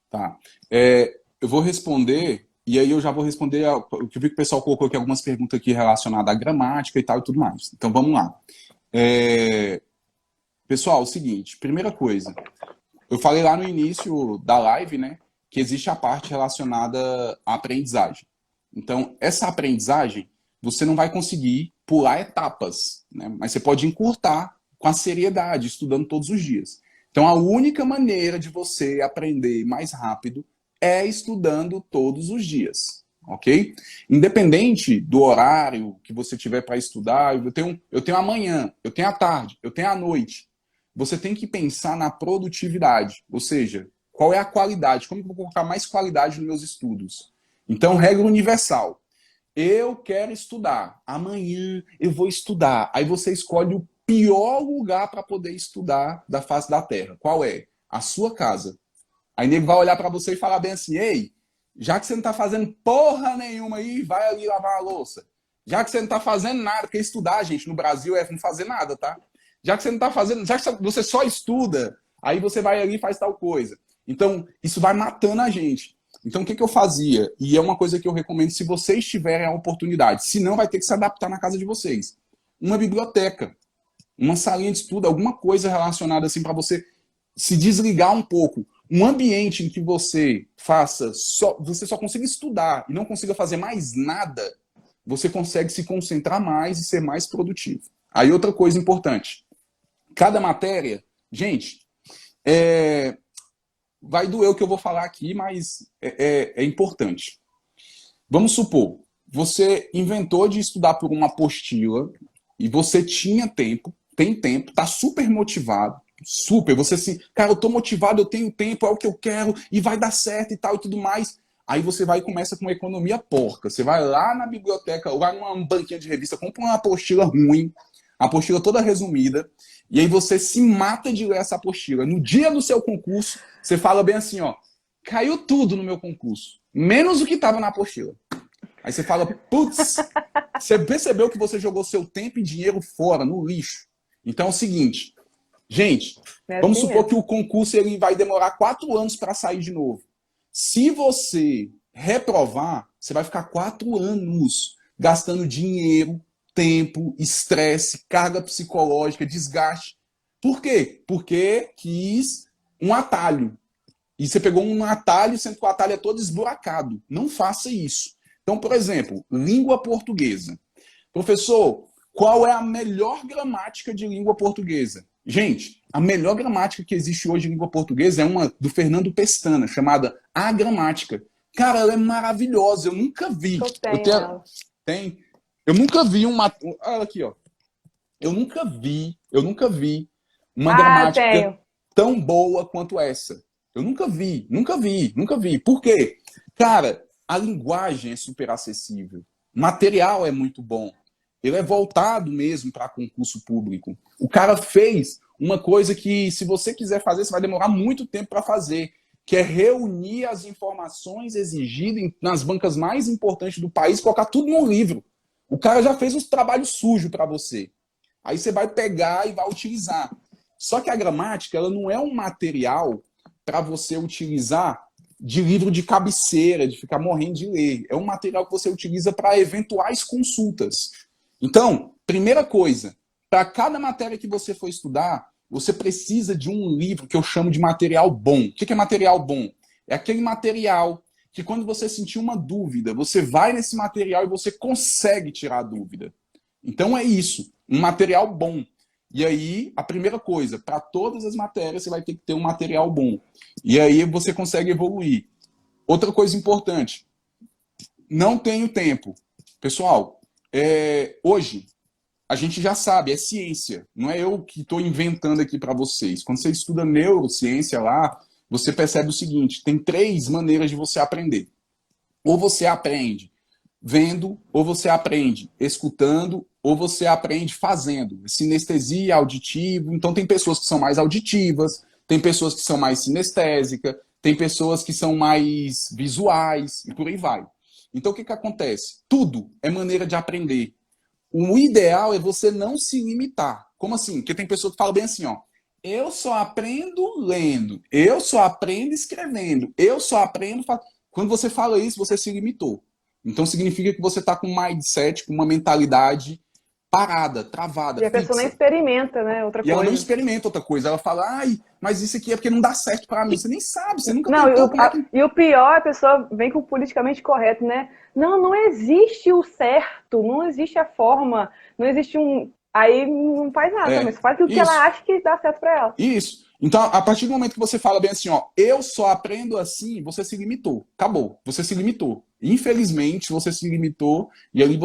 Tá. Eu vou responder, e aí eu já vou responder o que eu vi que o pessoal colocou aqui, algumas perguntas aqui relacionadas à gramática e tal e tudo mais. Então, vamos lá. Pessoal, é o seguinte, primeira coisa, eu falei lá no início da live, né, que existe a parte relacionada à aprendizagem. Então, essa aprendizagem, você não vai conseguir pular etapas, né, mas você pode encurtar com a seriedade, estudando todos os dias. Então, a única maneira de você aprender mais rápido é estudando todos os dias, ok? Independente do horário que você tiver para estudar, eu tenho amanhã, eu tenho a tarde, eu tenho a noite. Você tem que pensar na produtividade, ou seja, qual é a qualidade, como eu vou colocar mais qualidade nos meus estudos. Então, regra universal. Eu quero estudar, amanhã eu vou estudar. Aí você escolhe o pior lugar para poder estudar da face da Terra. Qual é? A sua casa. Aí nego vai olhar para você e falar bem assim, ei, já que você não está fazendo porra nenhuma aí, vai ali lavar a louça. Já que você não está fazendo nada, porque estudar, gente, no Brasil é não fazer nada, tá? Já que você não está fazendo, já que você só estuda, aí você vai ali e faz tal coisa. Então, isso vai matando a gente. Então, o que eu fazia? E é uma coisa que eu recomendo se vocês tiverem a oportunidade. Se não, vai ter que se adaptar na casa de vocês. Uma biblioteca, uma salinha de estudo, alguma coisa relacionada assim para você se desligar um pouco. Um ambiente em que você só consiga estudar e não consiga fazer mais nada, você consegue se concentrar mais e ser mais produtivo. Aí outra coisa importante. Cada matéria, gente, vai doer o que eu vou falar aqui, mas é importante. Vamos supor, você inventou de estudar por uma apostila e você tinha tempo, tem tempo, tá super motivado, super, você assim, cara, eu tô motivado, eu tenho tempo, é o que eu quero e vai dar certo e tal e tudo mais. Aí você vai e começa com uma economia porca. Você vai lá na biblioteca, ou vai numa banquinha de revista, compra uma apostila ruim, a apostila toda resumida, e aí você se mata de ler essa apostila. No dia do seu concurso, você fala bem assim, ó, caiu tudo no meu concurso, menos o que estava na apostila. Aí você fala, putz, você percebeu que você jogou seu tempo e dinheiro fora, no lixo. Então é o seguinte, Gente, É vamos assim supor mesmo. que o concurso ele vai demorar 4 anos para sair de novo. Se você reprovar, você vai ficar 4 anos gastando dinheiro, tempo, estresse, carga psicológica, desgaste. Por quê? Porque quis um atalho. E você pegou um atalho, sendo que o atalho é todo esburacado. Não faça isso. Então, por exemplo, língua portuguesa. Professor, qual é a melhor gramática de língua portuguesa? Gente, a melhor gramática que existe hoje em língua portuguesa é uma do Fernando Pestana, chamada A Gramática. Cara, ela é maravilhosa. Eu nunca vi. Eu Eu tenho tenho, ela. tem, eu nunca vi uma. Olha aqui, ó. Eu nunca vi uma Ah, gramática tenho. tão boa quanto essa. Eu nunca vi, nunca vi, nunca vi. Por quê? Cara, a linguagem é super acessível. O material é muito bom. Ele é voltado mesmo para concurso público. O cara fez uma coisa que, se você quiser fazer, você vai demorar muito tempo para fazer, que é reunir as informações exigidas nas bancas mais importantes do país e colocar tudo num livro. O cara já fez os trabalhos sujos para você. Aí você vai pegar e vai utilizar. Só que a gramática, ela não é um material para você utilizar de livro de cabeceira, de ficar morrendo de ler. É um material que você utiliza para eventuais consultas. Então, primeira coisa, para cada matéria que você for estudar, você precisa de um livro que eu chamo de material bom. O que é material bom? É aquele material que, quando você sentir uma dúvida, você vai nesse material e você consegue tirar a dúvida. Então é isso, um material bom. E aí, a primeira coisa, para todas as matérias, você vai ter que ter um material bom. E aí você consegue evoluir. Outra coisa importante, não tenho tempo. Pessoal, hoje a gente já sabe, é ciência. Não é eu que estou inventando aqui para vocês. Quando você estuda neurociência lá, você percebe o seguinte: tem 3 maneiras de você aprender. Ou você aprende vendo, ou você aprende escutando, ou você aprende fazendo. Sinestesia, auditivo. Então, tem pessoas que são mais auditivas, tem pessoas que são mais sinestésicas, tem pessoas que são mais visuais, e por aí vai. Então, o que acontece? Tudo é maneira de aprender. O ideal é você não se limitar. Como assim? Porque tem pessoa que fala bem assim, ó. Eu só aprendo lendo, eu só aprendo escrevendo, eu só aprendo. Quando você fala isso, você se limitou. Então significa que você está com um mindset, com uma mentalidade parada, travada, E a pessoa nem fixa. experimenta, né? Outra E ela não coisa. experimenta outra coisa. Ela fala, ai, mas isso aqui é porque não dá certo para mim. Você nem sabe, você nunca Não, tentou, como é que. e o pior, a pessoa vem com o politicamente correto, né? Não, não existe o certo, não existe a forma, não existe um. Aí não faz nada também, É, só faz aquilo que ela isso. acha que dá certo pra ela. Isso. Então, a partir do momento que você fala bem assim, ó, eu só aprendo assim, você se limitou. Acabou. Você se limitou. Infelizmente, você se limitou e ali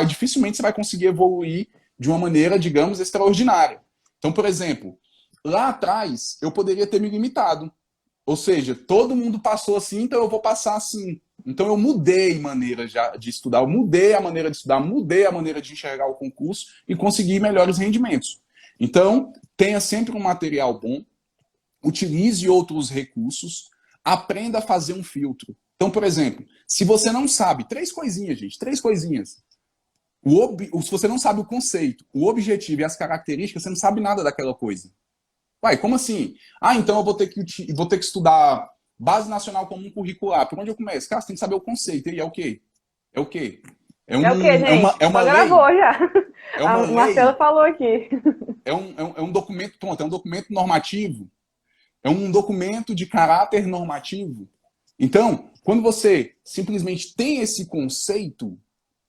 dificilmente você vai conseguir evoluir de uma maneira, digamos, extraordinária. Então, por exemplo, lá atrás eu poderia ter me limitado. Ou seja, todo mundo passou assim, então eu vou passar assim. Então eu mudei maneira de estudar, eu mudei a maneira de estudar, mudei a maneira de enxergar o concurso e consegui melhores rendimentos. Então, tenha sempre um material bom, utilize outros recursos, aprenda a fazer um filtro. Então, por exemplo, se você não sabe, 3 coisinhas, gente, 3 coisinhas. Se você não sabe o conceito, o objetivo e as características, você não sabe nada daquela coisa. Vai, como assim? Ah, então eu vou ter que estudar Base Nacional Comum Curricular. Por onde eu começo? Cara, você tem que saber o conceito. E é o quê? É o quê? É, É o que, um, é, uma, gente? é Só uma gravou lei? já. É A uma Marcela lei? falou aqui. É um documento, pronto, é um documento normativo? É um documento de caráter normativo? Então, quando você simplesmente tem esse conceito,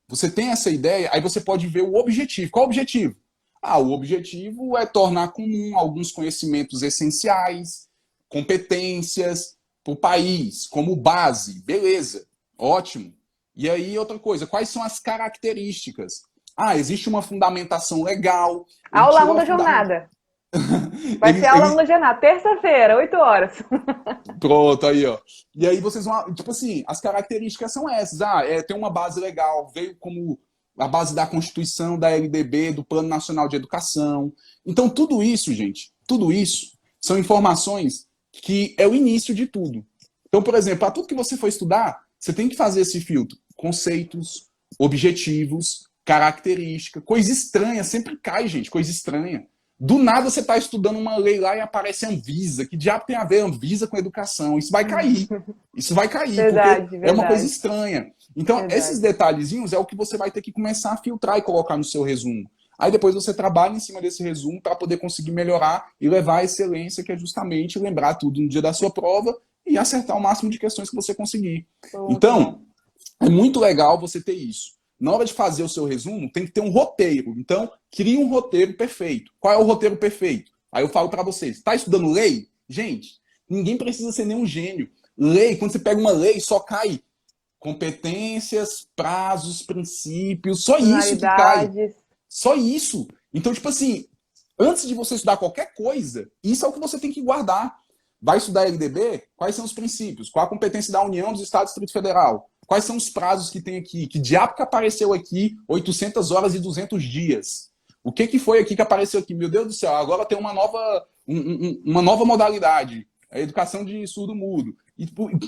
você tem essa ideia, aí você pode ver o objetivo. Qual o objetivo? Ah, o objetivo é tornar comum alguns conhecimentos essenciais, competências para o país, como base. Beleza, ótimo. E aí, outra coisa, quais são as características? Ah, existe uma fundamentação legal, ele Aula tirou 1 a da fundamentação. jornada. Vai ser Ele, aula 1 da ele, jornada, terça-feira, 8 horas. Pronto, aí, ó. E aí vocês vão. Tipo assim, as características são essas. Ah, tem uma base legal, veio como a base da Constituição, da LDB, do Plano Nacional de Educação. Então, tudo isso, gente, tudo isso são informações que é o início de tudo. Então, por exemplo, para tudo que você for estudar, você tem que fazer esse filtro. Conceitos, objetivos, característica. Coisa estranha, sempre cai, gente, coisa estranha. Do nada você está estudando uma lei lá e aparece Anvisa. Que diabo tem a ver Anvisa com educação? Isso vai cair. Isso vai cair, porque Verdade, é uma coisa verdade, estranha. Então, esses verdade. detalhezinhos é o que você vai ter que começar a filtrar e colocar no seu resumo. Aí depois você trabalha em cima desse resumo para poder conseguir melhorar e levar a excelência, que é justamente lembrar tudo no dia da sua prova e acertar o máximo de questões que você conseguir. Foi muito bom. Então, é muito legal você ter isso. Na hora de fazer o seu resumo, tem que ter um roteiro. Então, crie um roteiro perfeito. Qual é o roteiro perfeito? Aí eu falo para vocês, está estudando lei? Gente, ninguém precisa ser nenhum gênio. Lei, quando você pega uma lei, só cai competências, prazos, princípios, só isso que cai. Finalidades. Só isso. Então, tipo assim, antes de você estudar qualquer coisa, isso é o que você tem que guardar. Vai estudar LDB? Quais são os princípios? Qual a competência da União, dos Estados e do Distrito Federal? Quais são os prazos que tem aqui? Que diabo que apareceu aqui 800 horas e 200 dias? O que foi aqui que apareceu aqui? Meu Deus do céu, agora tem uma nova modalidade. A educação de surdo-mudo.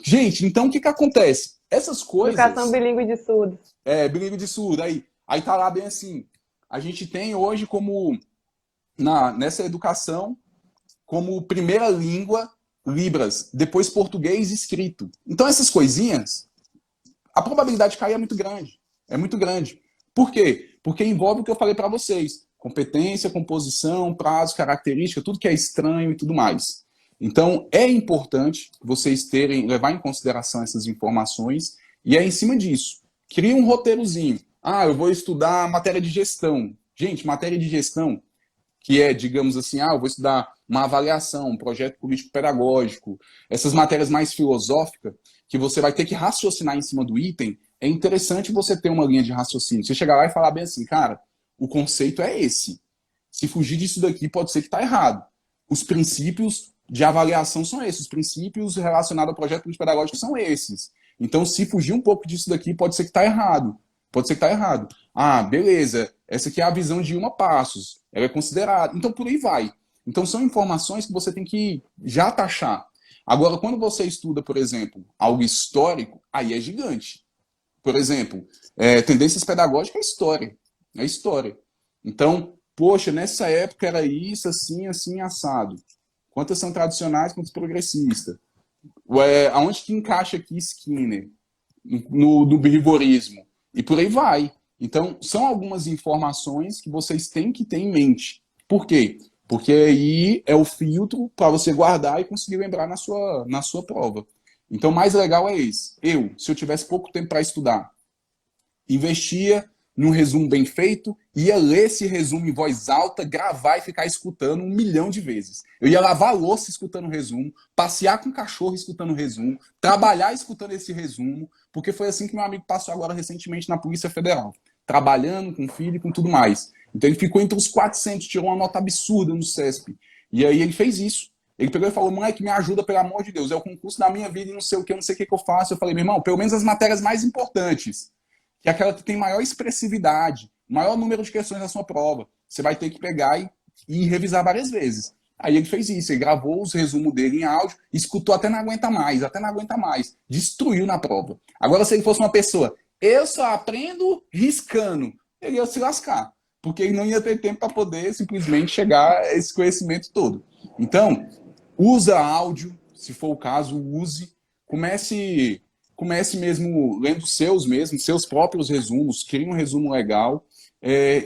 Gente, então o que acontece? Essas Educação coisas... bilíngue de surdos. bilíngue de surdo. Aí tá lá bem assim. A gente tem hoje como, nessa educação, como primeira língua, Libras, depois português escrito. Então essas coisinhas, a probabilidade de cair é muito grande. É muito grande. Por quê? Porque envolve o que eu falei para vocês. Competência, composição, prazo, característica, tudo que é estranho e tudo mais. Então, é importante vocês levar em consideração essas informações e é em cima disso. Cria um roteirozinho. Ah, eu vou estudar matéria de gestão. Gente, matéria de gestão, que é, digamos assim, eu vou estudar uma avaliação, um projeto político-pedagógico, essas matérias mais filosóficas, que você vai ter que raciocinar em cima do item, é interessante você ter uma linha de raciocínio. Você chegar lá e falar bem assim, cara, o conceito é esse. Se fugir disso daqui, pode ser que está errado. Os princípios de avaliação são esses. Os princípios relacionados ao projeto político-pedagógico são esses. Então, se fugir um pouco disso daqui, pode ser que está errado. Pode ser que está errado. Ah, beleza. Essa aqui é a visão de Ilma Passos. Ela é considerada. Então, por aí vai. Então, são informações que você tem que já taxar. Agora, quando você estuda, por exemplo, algo histórico, aí é gigante. Por exemplo, tendências pedagógicas é história. É história. Então, poxa, nessa época era isso, assim, assim, assado. Quantas são tradicionais, quantas progressistas? Aonde que encaixa aqui Skinner? No rigorismo? E por aí vai. Então, são algumas informações que vocês têm que ter em mente. Por quê? Porque aí é o filtro para você guardar e conseguir lembrar na sua prova. Então, o mais legal é esse. Se eu tivesse pouco tempo para estudar, investia num resumo bem feito, ia ler esse resumo em voz alta, gravar e ficar escutando 1 milhão de vezes. Eu ia lavar a louça escutando o resumo, passear com o cachorro escutando o resumo, trabalhar escutando esse resumo, porque foi assim que meu amigo passou agora recentemente na Polícia Federal, trabalhando com filho e com tudo mais. Então ele ficou entre os 400, tirou uma nota absurda no CESP. E aí ele fez isso. Ele pegou e falou, moleque, me ajuda, pelo amor de Deus, é o concurso da minha vida e não sei o que, eu não sei o que eu faço. Eu falei, meu irmão, pelo menos as matérias mais importantes, que é aquela que tem maior expressividade, maior número de questões na sua prova. Você vai ter que pegar e revisar várias vezes. Aí ele fez isso, ele gravou os resumos dele em áudio, escutou até não aguenta mais, destruiu na prova. Agora, se ele fosse uma pessoa, eu só aprendo riscando, ele ia se lascar, porque ele não ia ter tempo para poder simplesmente chegar a esse conhecimento todo. Então, usa áudio, se for o caso, use, comece mesmo lendo seus próprios resumos, crie um resumo legal,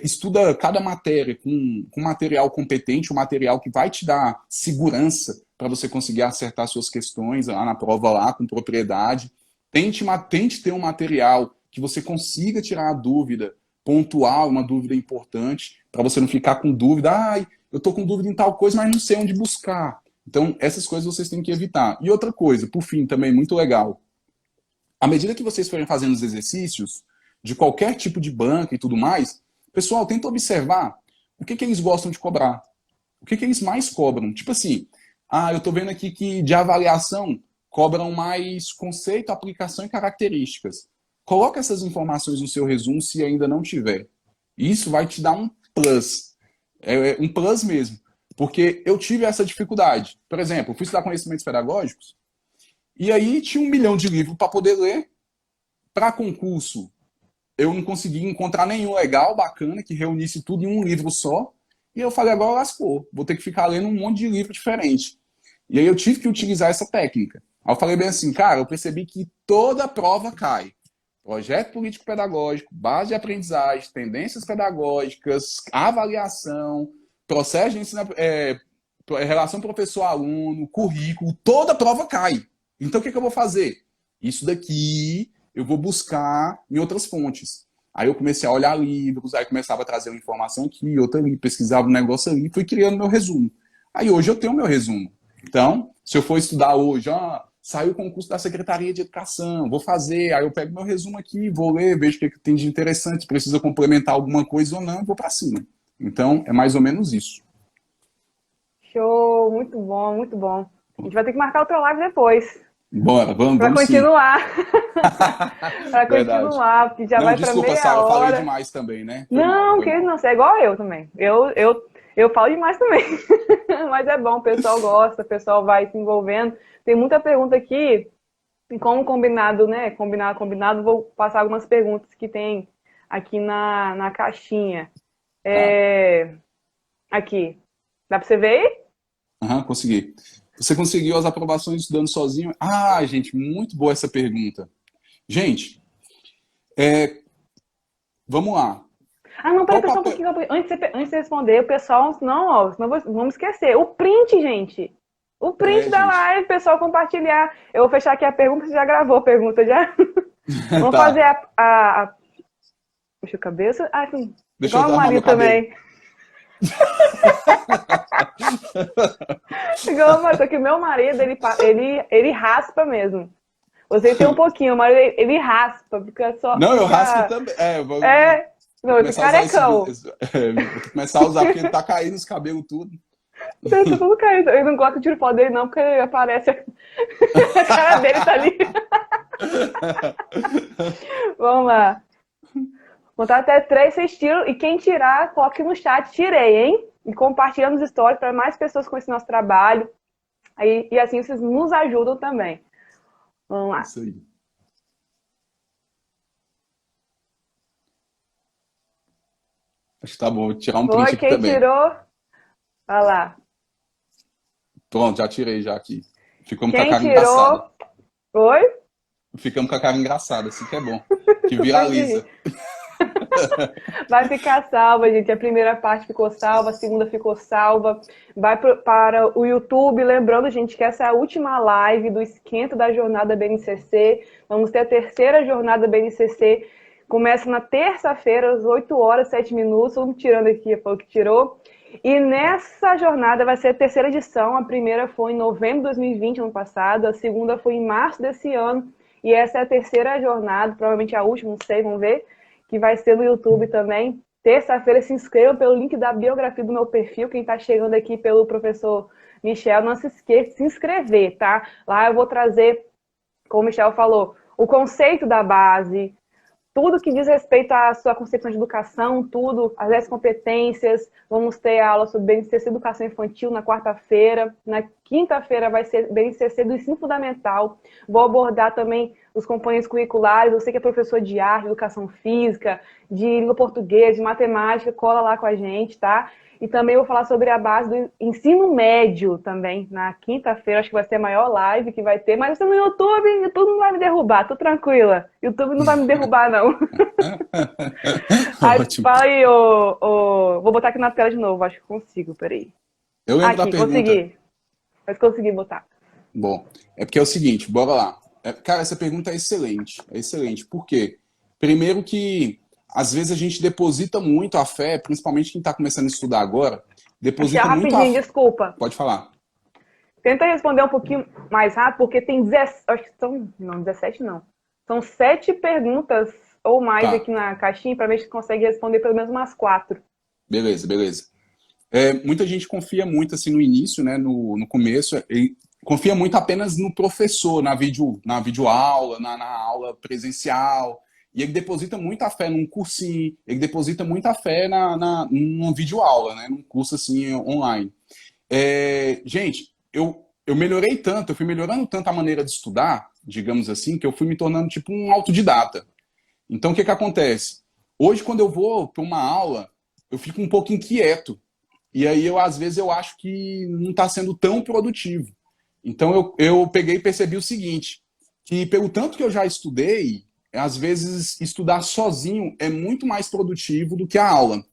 estuda cada matéria com material competente, um material que vai te dar segurança para você conseguir acertar suas questões lá na prova lá com propriedade. Tente ter um material que você consiga tirar a dúvida pontual, uma dúvida importante, para você não ficar com dúvida, eu estou com dúvida em tal coisa, mas não sei onde buscar. Então, essas coisas vocês têm que evitar. E outra coisa, por fim, também muito legal, à medida que vocês forem fazendo os exercícios, de qualquer tipo de banca e tudo mais, pessoal, tenta observar o que eles gostam de cobrar. O que eles mais cobram. Tipo assim, eu estou vendo aqui que de avaliação cobram mais conceito, aplicação e características. Coloque essas informações no seu resumo se ainda não tiver. Isso vai te dar um plus. Um plus mesmo. Porque eu tive essa dificuldade. Por exemplo, eu fui estudar conhecimentos pedagógicos, e aí tinha 1 milhão de livros para poder ler. Para concurso, eu não consegui encontrar nenhum legal, bacana, que reunisse tudo em um livro só. E eu falei, agora lascou, vou ter que ficar lendo um monte de livro diferente. E aí eu tive que utilizar essa técnica. Aí eu falei bem assim, cara, eu percebi que toda prova cai. Projeto político-pedagógico, base de aprendizagem, tendências pedagógicas, avaliação, processo de ensino, relação professor-aluno, currículo, toda prova cai. Então o que eu vou fazer? Isso daqui eu vou buscar em outras fontes. Aí eu comecei a olhar livros, aí começava a trazer uma informação aqui, outra ali, pesquisava um negócio ali, fui criando meu resumo. Aí hoje eu tenho meu resumo. Então, se eu for estudar hoje, saiu o concurso da Secretaria de Educação, vou fazer, aí eu pego meu resumo aqui, vou ler, vejo o que tem de interessante, precisa complementar alguma coisa ou não, e vou para cima. Então, é mais ou menos isso. Show, muito bom, muito bom. A gente vai ter que marcar outra live depois. Bora, vamos continuar. Para Verdade. continuar, porque já Não, vai para desculpa, meia Sara, eu falei hora. demais também, né? Não, que não, você é igual eu também. Eu falo demais também. Mas é bom, o pessoal gosta, o pessoal vai se envolvendo. Tem muita pergunta aqui, e como combinado, né? Combinado, vou passar algumas perguntas que tem aqui na caixinha. Aqui. Dá para você ver aí? Aham, consegui. Você conseguiu as aprovações estudando sozinho? Ah, gente, muito boa essa pergunta. Gente, vamos lá. Ah, não, Qual peraí, o pessoal, um papel? pouquinho. Antes de responder, o pessoal, não, ó, senão vamos esquecer. O print, gente. O print da Gente. live, pessoal, compartilhar. Eu vou fechar aqui a pergunta, você já gravou a pergunta, já? Vamos fazer Tá. Puxa a cabeça. Ah, sim. Deixa Igual eu o arrumar meu marido cabelo. também. Igual o marido, só que o meu marido, ele raspa mesmo. Você tem um pouquinho, o marido, ele raspa, fica só. Não, eu raspo Fica... também. Não, ele fica Começar a usar carecão. vou começar a usar porque tá caindo os cabelos tudo. Tá tudo caindo. Eu não gosto de tirar foto dele, não, porque aparece a cara dele tá ali. Vamos lá. Contar até 3, vocês tiram. E quem tirar, coloque no chat, tirei, hein? E compartilhando os stories para mais pessoas conhecerem nosso trabalho. E assim vocês nos ajudam também. Vamos lá. Isso aí. Acho que tá bom. Vou tirar um print Foi, aqui quem também. tirou? Olha lá. Pronto, já tirei já aqui. Ficamos com a Quem cara engraçada. tirou? Oi? Ficamos com a cara engraçada, assim que é bom. Que viraliza. Vai ficar salva, gente. A primeira parte ficou salva, a segunda ficou salva. Vai para o YouTube. Lembrando, gente, que essa é a última live do esquenta da jornada BNCC. Vamos ter a terceira jornada BNCC. Começa na terça-feira, às 8 horas, 7 minutos. Vamos tirando aqui, foi o que tirou. E nessa jornada vai ser a terceira edição. A primeira foi em novembro de 2020, ano passado. A segunda foi em março desse ano. E essa é a terceira jornada, provavelmente a última, não sei, vamos ver. Que vai ser no YouTube também. Terça-feira, se inscrevam pelo link da biografia do meu perfil. Quem está chegando aqui pelo professor Michel, não se esqueça de se inscrever, tá? Lá eu vou trazer, como o Michel falou, o conceito da base, tudo que diz respeito à sua concepção de educação, tudo, as 10 competências. Vamos ter aula sobre BNCC Educação Infantil na quarta-feira. Na quinta-feira vai ser BNCC do Ensino Fundamental. Vou abordar também os componentes curriculares. Você que é professor de arte, de educação física, de língua portuguesa, de matemática, cola lá com a gente, tá? E também vou falar sobre a base do ensino médio também, na quinta-feira, acho que vai ser a maior live que vai ter, mas você no YouTube não vai me derrubar, tô tranquila. YouTube não vai me derrubar, não. Aí, Ótimo. fala aí, vou botar aqui na tela de novo, acho que consigo, peraí. Eu lembro da Aqui, pergunta. consegui. Mas consegui botar. Bom, é porque é o seguinte, bora lá. Cara, essa pergunta é excelente. É excelente. Por quê? Primeiro que, às vezes, a gente deposita muito a fé, principalmente quem está começando a estudar agora, deposita muito a Rapidinho, fé. desculpa. Pode falar. Tenta responder um pouquinho mais rápido, porque tem 17, acho que são, não, 17 não. São 7 perguntas ou mais Tá. aqui na caixinha, para ver se consegue responder pelo menos umas 4. Beleza, beleza. Muita gente confia muito assim no início, né, no começo, e confia muito apenas no professor, na videoaula, na aula presencial, e ele deposita muita fé num cursinho, ele deposita muita fé numa videoaula, né, num curso assim online. Gente, eu melhorei tanto, eu fui melhorando tanto a maneira de estudar, digamos assim, que eu fui me tornando tipo um autodidata. Então, o que que acontece? Hoje, quando eu vou para uma aula, eu fico um pouco inquieto. e aí às vezes eu acho que não está sendo tão produtivo. Então eu peguei e percebi o seguinte, que pelo tanto que eu já estudei, às vezes estudar sozinho é muito mais produtivo do que a aula.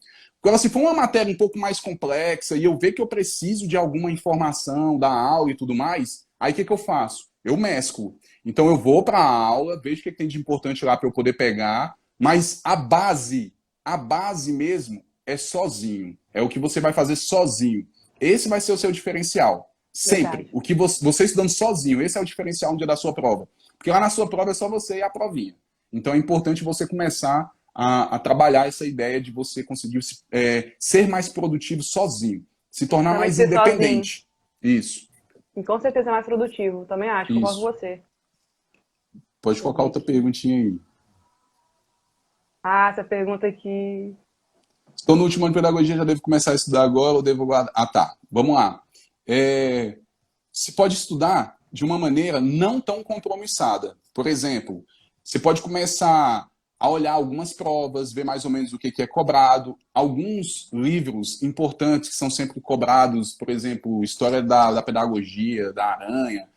Agora, se for uma matéria um pouco mais complexa e eu ver que eu preciso de alguma informação da aula e tudo mais, aí o que eu faço? Eu mesclo. Então eu vou para a aula, vejo o que tem de importante lá para eu poder pegar, mas a base mesmo é sozinho. É o que você vai fazer sozinho. Esse vai ser o seu diferencial. Sempre. Verdade. O que você estudando sozinho, esse é o diferencial no dia da sua prova. Porque lá na sua prova é só você e a provinha. Então é importante você começar a trabalhar essa ideia de você conseguir ser mais produtivo sozinho. Se tornar Realmente mais ser sozinho. independente. Isso. E com certeza é mais produtivo. Também acho, concordo com Isso. você. Pode Deixa eu colocar ver outra aqui. perguntinha aí. Ah, essa pergunta aqui. Estou no último ano de pedagogia, já devo começar a estudar agora ou devo guardar? Ah, tá. Vamos lá. Se pode estudar de uma maneira não tão compromissada. Por exemplo, você pode começar a olhar algumas provas, ver mais ou menos o que é cobrado. Alguns livros importantes que são sempre cobrados, por exemplo, História da Pedagogia, da Aranha,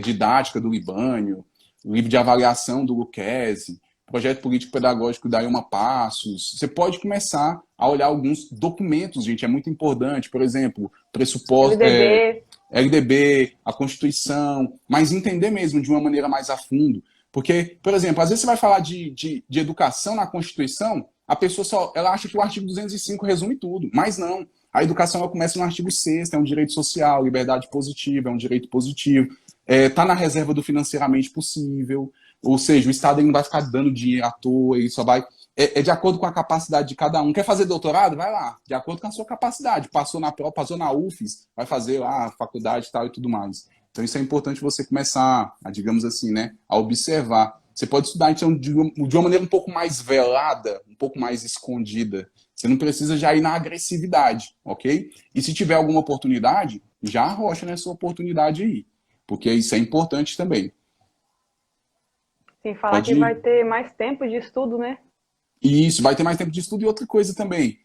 Didática do Libânio, livro de avaliação do Lucchesi, Projeto Político Pedagógico da Ilma Passos. Você pode começar a olhar alguns documentos, gente, é muito importante. Por exemplo, pressuposto, LDB. LDB, a Constituição, mas entender mesmo de uma maneira mais a fundo. Porque, por exemplo, às vezes você vai falar de educação na Constituição, a pessoa ela acha que o artigo 205 resume tudo, mas não. A educação ela começa no artigo 6º, é um direito social, liberdade positiva, é um direito positivo, está na reserva do financeiramente possível, ou seja, o Estado ele não vai ficar dando dinheiro à toa, ele só vai... É de acordo com a capacidade de cada um. Quer fazer doutorado? Vai lá, de acordo com a sua capacidade. Passou na prova, passou na UFES, vai fazer lá a faculdade e tal e tudo mais. Então isso é importante você começar, digamos assim, né, a observar. Você pode estudar então de uma maneira um pouco mais velada, um pouco mais escondida. Você não precisa já ir na agressividade, ok? E se tiver alguma oportunidade, já arrocha nessa oportunidade aí, porque isso é importante também. Sem falar Pode que vai ir. ter mais tempo de estudo, né? E isso, vai ter mais tempo de estudo. E outra coisa também,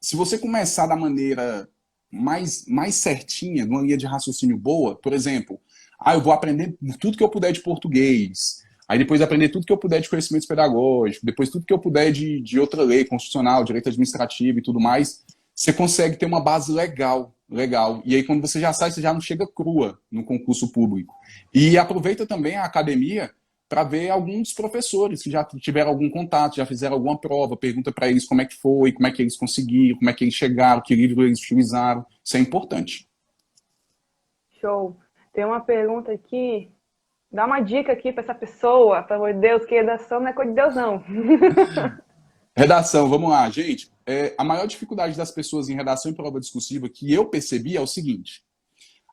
se você começar da maneira mais certinha, de uma linha de raciocínio boa, por exemplo, eu vou aprender tudo que eu puder de português, aí depois aprender tudo que eu puder de conhecimentos pedagógicos, depois tudo que eu puder de outra lei constitucional, direito administrativo e tudo mais, você consegue ter uma base legal, legal. E aí quando você já sai, você já não chega crua no concurso público. E aproveita também a academia para ver alguns professores que já tiveram algum contato, já fizeram alguma prova, pergunta para eles como é que foi, como é que eles conseguiram, como é que eles chegaram, que livro eles utilizaram. Isso é importante. Show. Tem uma pergunta aqui. Dá uma dica aqui para essa pessoa, pelo amor de Deus, que redação não é coisa de Deus, não. Redação, vamos lá, gente. A maior dificuldade das pessoas em redação e prova discursiva que eu percebi é o seguinte: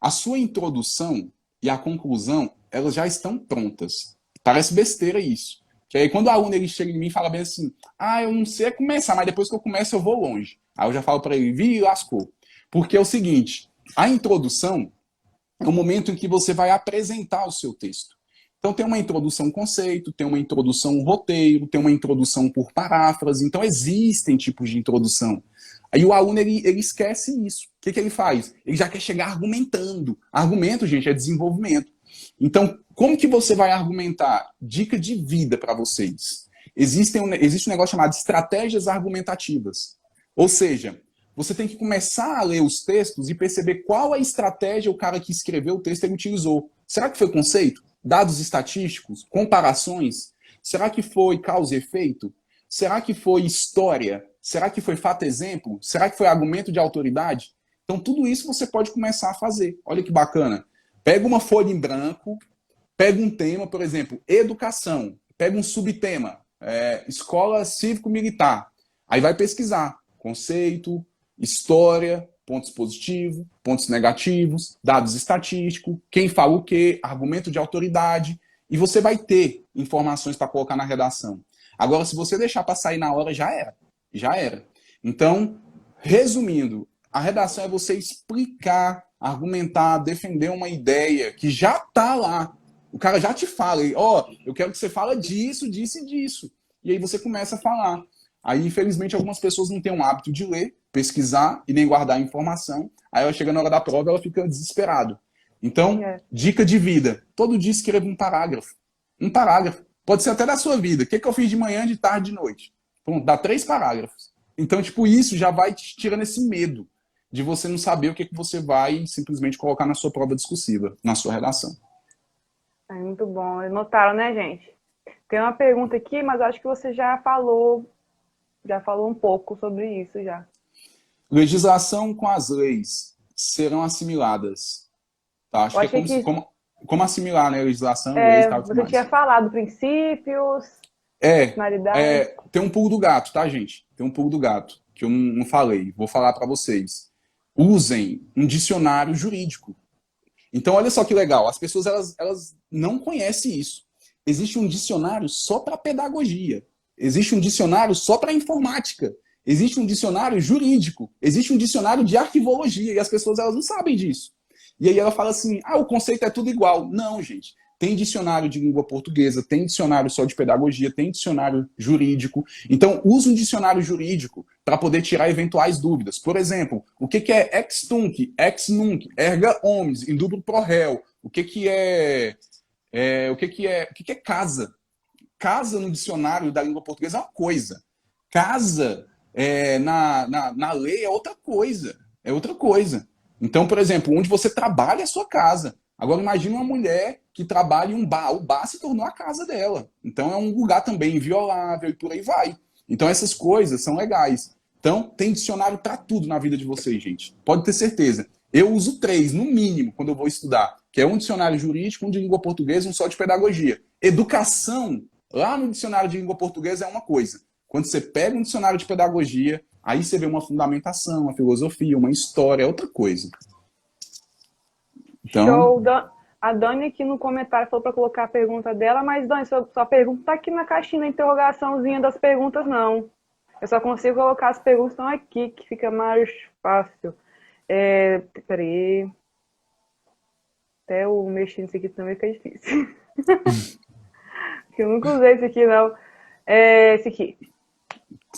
a sua introdução e a conclusão, elas já estão prontas. Parece besteira isso. Que aí quando o aluno ele chega em mim e fala bem assim, eu não sei começar, mas depois que eu começo eu vou longe. Aí eu já falo para ele, lascou. Porque é o seguinte, a introdução é o momento em que você vai apresentar o seu texto. Então tem uma introdução conceito, tem uma introdução roteiro, tem uma introdução por paráfrase. Então existem tipos de introdução. Aí o aluno ele esquece isso. O que ele faz? Ele já quer chegar argumentando. Argumento, gente, é desenvolvimento. Então, como que você vai argumentar? Dica de vida para vocês. Existe um negócio chamado estratégias argumentativas. Ou seja, você tem que começar a ler os textos e perceber qual a estratégia o cara que escreveu o texto ele utilizou. Será que foi conceito? Dados estatísticos? Comparações? Será que foi causa e efeito? Será que foi história? Será que foi fato-exemplo? Será que foi argumento de autoridade? Então, tudo isso você pode começar a fazer. Olha que bacana. Pega uma folha em branco, pega um tema, por exemplo, educação. Pega um subtema, escola cívico-militar. Aí vai pesquisar conceito, história, pontos positivos, pontos negativos, dados estatísticos, quem fala o quê, argumento de autoridade, e você vai ter informações para colocar na redação. Agora, se você deixar para sair na hora, já era. Já era. Então, resumindo, a redação é você explicar, argumentar, defender uma ideia que já está lá. O cara já te fala, eu quero que você fale disso, disso e disso. E aí você começa a falar. Aí, infelizmente, algumas pessoas não têm o hábito de ler, pesquisar e nem guardar a informação. Aí ela chega na hora da prova, ela fica desesperada. Então, dica de vida. Todo dia escreva um parágrafo. Um parágrafo. Pode ser até da sua vida. O que eu fiz de manhã, de tarde, de noite? Pronto, dá 3 parágrafos. Então, tipo, isso já vai te tirando esse medo de você não saber o que você vai simplesmente colocar na sua prova discursiva, na sua redação. É muito bom. Notaram, né, gente? Tem uma pergunta aqui, mas acho que você já falou um pouco sobre isso já. Legislação com as leis serão assimiladas. Tá? Acho que é como assimilar, né? Legislação, leis e tal. Você tinha falado princípios, finalidades. Tem um pulo do gato, tá, gente? Tem um pulo do gato, que eu não falei. Vou falar para vocês. Usem um dicionário jurídico. Então, olha só que legal. As pessoas, elas não conhecem isso. Existe um dicionário só para pedagogia. Existe um dicionário só para informática. Existe um dicionário jurídico. Existe um dicionário de arquivologia. E as pessoas, elas não sabem disso. E aí ela fala assim, o conceito é tudo igual. Não, gente. Tem dicionário de língua portuguesa, tem dicionário só de pedagogia, tem dicionário jurídico. Então, use um dicionário jurídico para poder tirar eventuais dúvidas. Por exemplo, o que é ex tunc, ex nunc, erga omnes, in dubio pro réu? O que é casa? Casa no dicionário da língua portuguesa é uma coisa. Casa na lei é outra coisa. É outra coisa. Então, por exemplo, onde você trabalha é a sua casa. Agora, imagine uma mulher que trabalha em um bar. O bar se tornou a casa dela. Então, é um lugar também inviolável e por aí vai. Então, essas coisas são legais. Então, tem dicionário para tudo na vida de vocês, gente. Pode ter certeza. Eu uso 3, no mínimo, quando eu vou estudar. Que é um dicionário jurídico, um de língua portuguesa e um só de pedagogia. Educação, lá no dicionário de língua portuguesa, é uma coisa. Quando você pega um dicionário de pedagogia, aí você vê uma fundamentação, uma filosofia, uma história, é outra coisa. Então... Show. A Dani aqui no comentário falou para colocar a pergunta dela, mas Dani, sua pergunta está aqui na caixinha, na interrogaçãozinha das perguntas, não. Eu só consigo colocar as perguntas estão aqui, que fica mais fácil. Peraí. Até eu mexer nisso aqui também fica difícil. Eu nunca usei esse aqui, não. Esse aqui.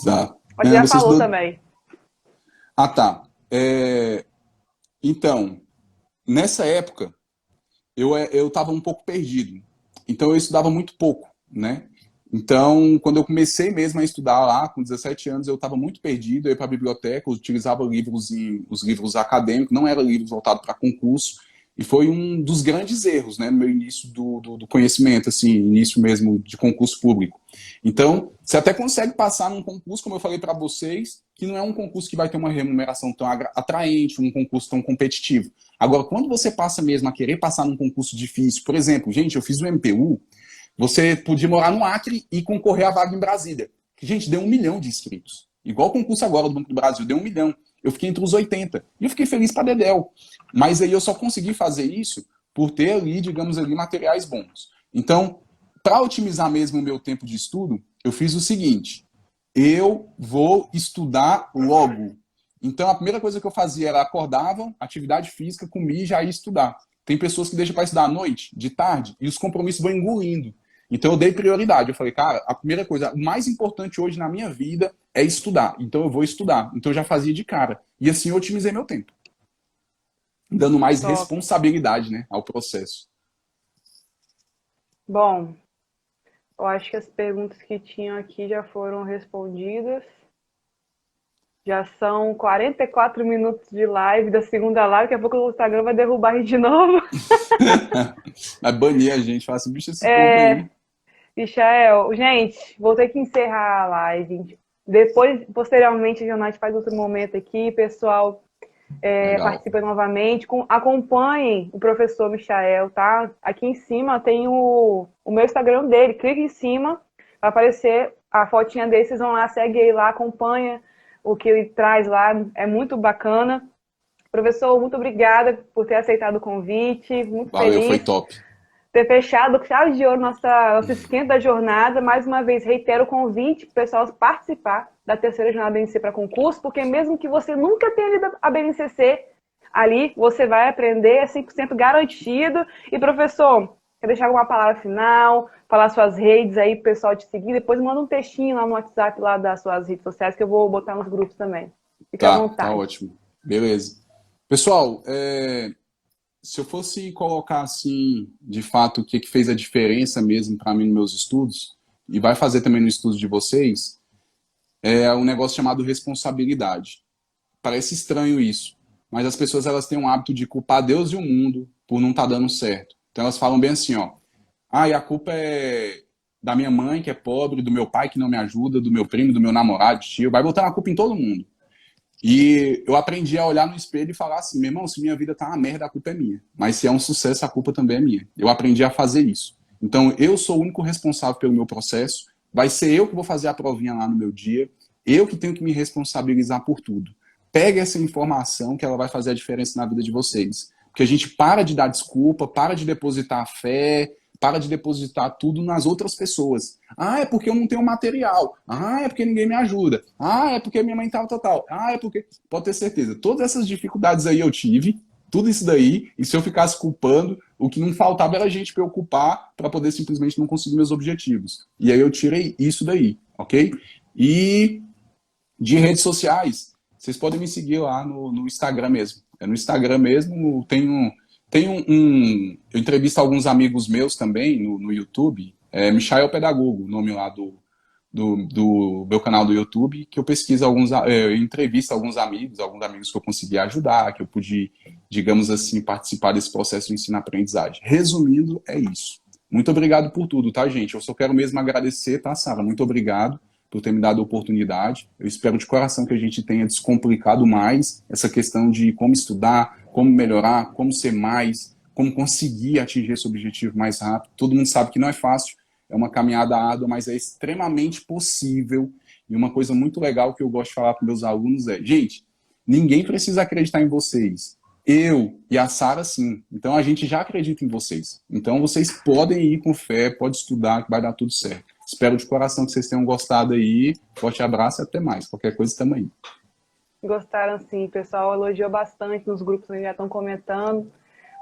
Tá. Mas já falou também. Tá. Então, nessa época, eu estava um pouco perdido. Então, eu estudava muito pouco, né? Então, quando eu comecei mesmo a estudar lá, com 17 anos, eu estava muito perdido. Eu ia para a biblioteca, eu utilizava os livros acadêmicos, não eram livros voltados para concurso. E foi um dos grandes erros, né, no meu início do conhecimento, assim, início mesmo de concurso público. Então, você até consegue passar num concurso, como eu falei para vocês, que não é um concurso que vai ter uma remuneração tão atraente, um concurso tão competitivo. Agora, quando você passa mesmo a querer passar num concurso difícil, por exemplo, gente, eu fiz o MPU, você podia morar no Acre e concorrer à vaga em Brasília. Gente, deu 1 milhão de inscritos. Igual o concurso agora do Banco do Brasil, deu 1 milhão. Eu fiquei entre os 80. E eu fiquei feliz para dedéu. Mas aí eu só consegui fazer isso por ter ali, digamos ali, materiais bons. Então, para otimizar mesmo o meu tempo de estudo, eu fiz o seguinte: eu vou estudar logo. Então, a primeira coisa que eu fazia era acordava, atividade física, comia e já ia estudar. Tem pessoas que deixam para estudar à noite, de tarde, e os compromissos vão engolindo. Então, eu dei prioridade. Eu falei, cara, a primeira coisa, o mais importante hoje na minha vida é estudar. Então, eu vou estudar. Então, eu já fazia de cara. E assim, eu otimizei meu tempo. Dando mais responsabilidade, né, ao processo. Bom, eu acho que as perguntas que tinham aqui já foram respondidas. Já são 44 minutos de live, da segunda live. Daqui a pouco o Instagram vai derrubar a gente de novo. Vai banir a gente. Fala assim, bicho, esse povo aí. Michael, gente, vou ter que encerrar a live. Depois, posteriormente, a gente faz outro momento aqui. Pessoal, participa novamente. Acompanhem o professor Michael, tá? Aqui em cima tem o meu Instagram dele. Clique em cima, vai aparecer a fotinha dele. Vocês vão lá, segue ele lá, acompanha o que ele traz lá. É muito bacana. Professor, muito obrigada por ter aceitado o convite. Muito feliz. Valeu, foi top. Ter fechado com chave de ouro nosso esquenta da jornada. Mais uma vez, reitero o convite para o pessoal participar da terceira jornada BNCC para concurso, porque mesmo que você nunca tenha lido a BNCC, ali você vai aprender, é 100% garantido. E, professor, quer deixar alguma palavra final, falar suas redes aí para o pessoal te seguir? Depois manda um textinho lá no WhatsApp lá das suas redes sociais que eu vou botar nos grupos também. Fique à Tá vontade. ótimo. Beleza. Pessoal, se eu fosse colocar assim, de fato, o que que fez a diferença mesmo para mim nos meus estudos, e vai fazer também no estudo de vocês, é um negócio chamado responsabilidade. Parece estranho isso, mas as pessoas elas têm um hábito de culpar Deus e o mundo por não estar dando certo. Então elas falam bem assim, ó, e a culpa é da minha mãe que é pobre, do meu pai que não me ajuda, do meu primo, do meu namorado, tio, vai botar a culpa em todo mundo. E eu aprendi a olhar no espelho e falar assim, meu irmão, se minha vida tá uma merda, a culpa é minha. Mas se é um sucesso, a culpa também é minha. Eu aprendi a fazer isso. Então, eu sou o único responsável pelo meu processo. Vai ser eu que vou fazer a provinha lá no meu dia. Eu que tenho que me responsabilizar por tudo. Pegue essa informação que ela vai fazer a diferença na vida de vocês. Porque a gente para de dar desculpa, para de depositar fé, para de depositar tudo nas outras pessoas. É porque eu não tenho material. É porque ninguém me ajuda. É porque minha mãe tal. É porque... Pode ter certeza, todas essas dificuldades aí eu tive, tudo isso daí, e se eu ficasse culpando, o que não faltava era a gente preocupar para poder simplesmente não conseguir meus objetivos. E aí eu tirei isso daí, ok? E de redes sociais, vocês podem me seguir lá no Instagram mesmo. É no Instagram mesmo, eu entrevisto alguns amigos meus também no YouTube, Michael Pedagogo, o nome lá do meu canal do YouTube, que eu pesquiso eu entrevisto alguns amigos que eu consegui ajudar, que eu pude, digamos assim, participar desse processo de ensino-aprendizagem. Resumindo, é isso. Muito obrigado por tudo, tá, gente? Eu só quero mesmo agradecer, tá, Sara? Muito obrigado por ter me dado a oportunidade. Eu espero de coração que a gente tenha descomplicado mais essa questão de como estudar, como melhorar, como ser mais, como conseguir atingir esse objetivo mais rápido. Todo mundo sabe que não é fácil, é uma caminhada árdua, mas é extremamente possível. E uma coisa muito legal que eu gosto de falar para meus alunos é, gente, ninguém precisa acreditar em vocês. Eu e a Sara, sim. Então a gente já acredita em vocês. Então vocês podem ir com fé, pode estudar, que vai dar tudo certo. Espero de coração que vocês tenham gostado aí. Forte abraço e até mais. Qualquer coisa, estamos aí. Gostaram sim, o pessoal elogiou bastante nos grupos que já estão comentando.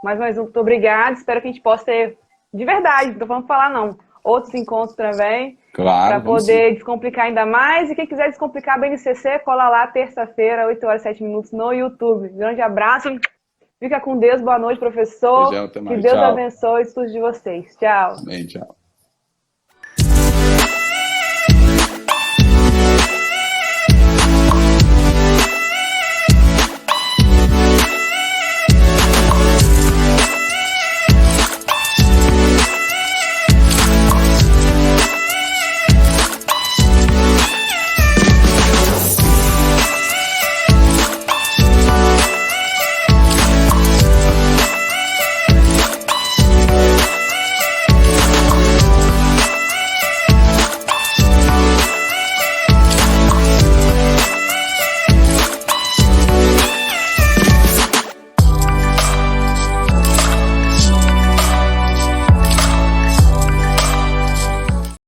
Mais muito obrigada. Espero que a gente possa ter, de verdade, não estou falando falar não, outros encontros também, para Claro, vamos sim. poder descomplicar ainda mais. E quem quiser descomplicar a BNCC, cola lá terça-feira, 8 horas e 7 minutos no YouTube. Grande abraço. Fica com Deus. Boa noite, professor. Beijão, até Que mais. Deus Tchau. abençoe os estudos de vocês. Tchau. Amém, tchau.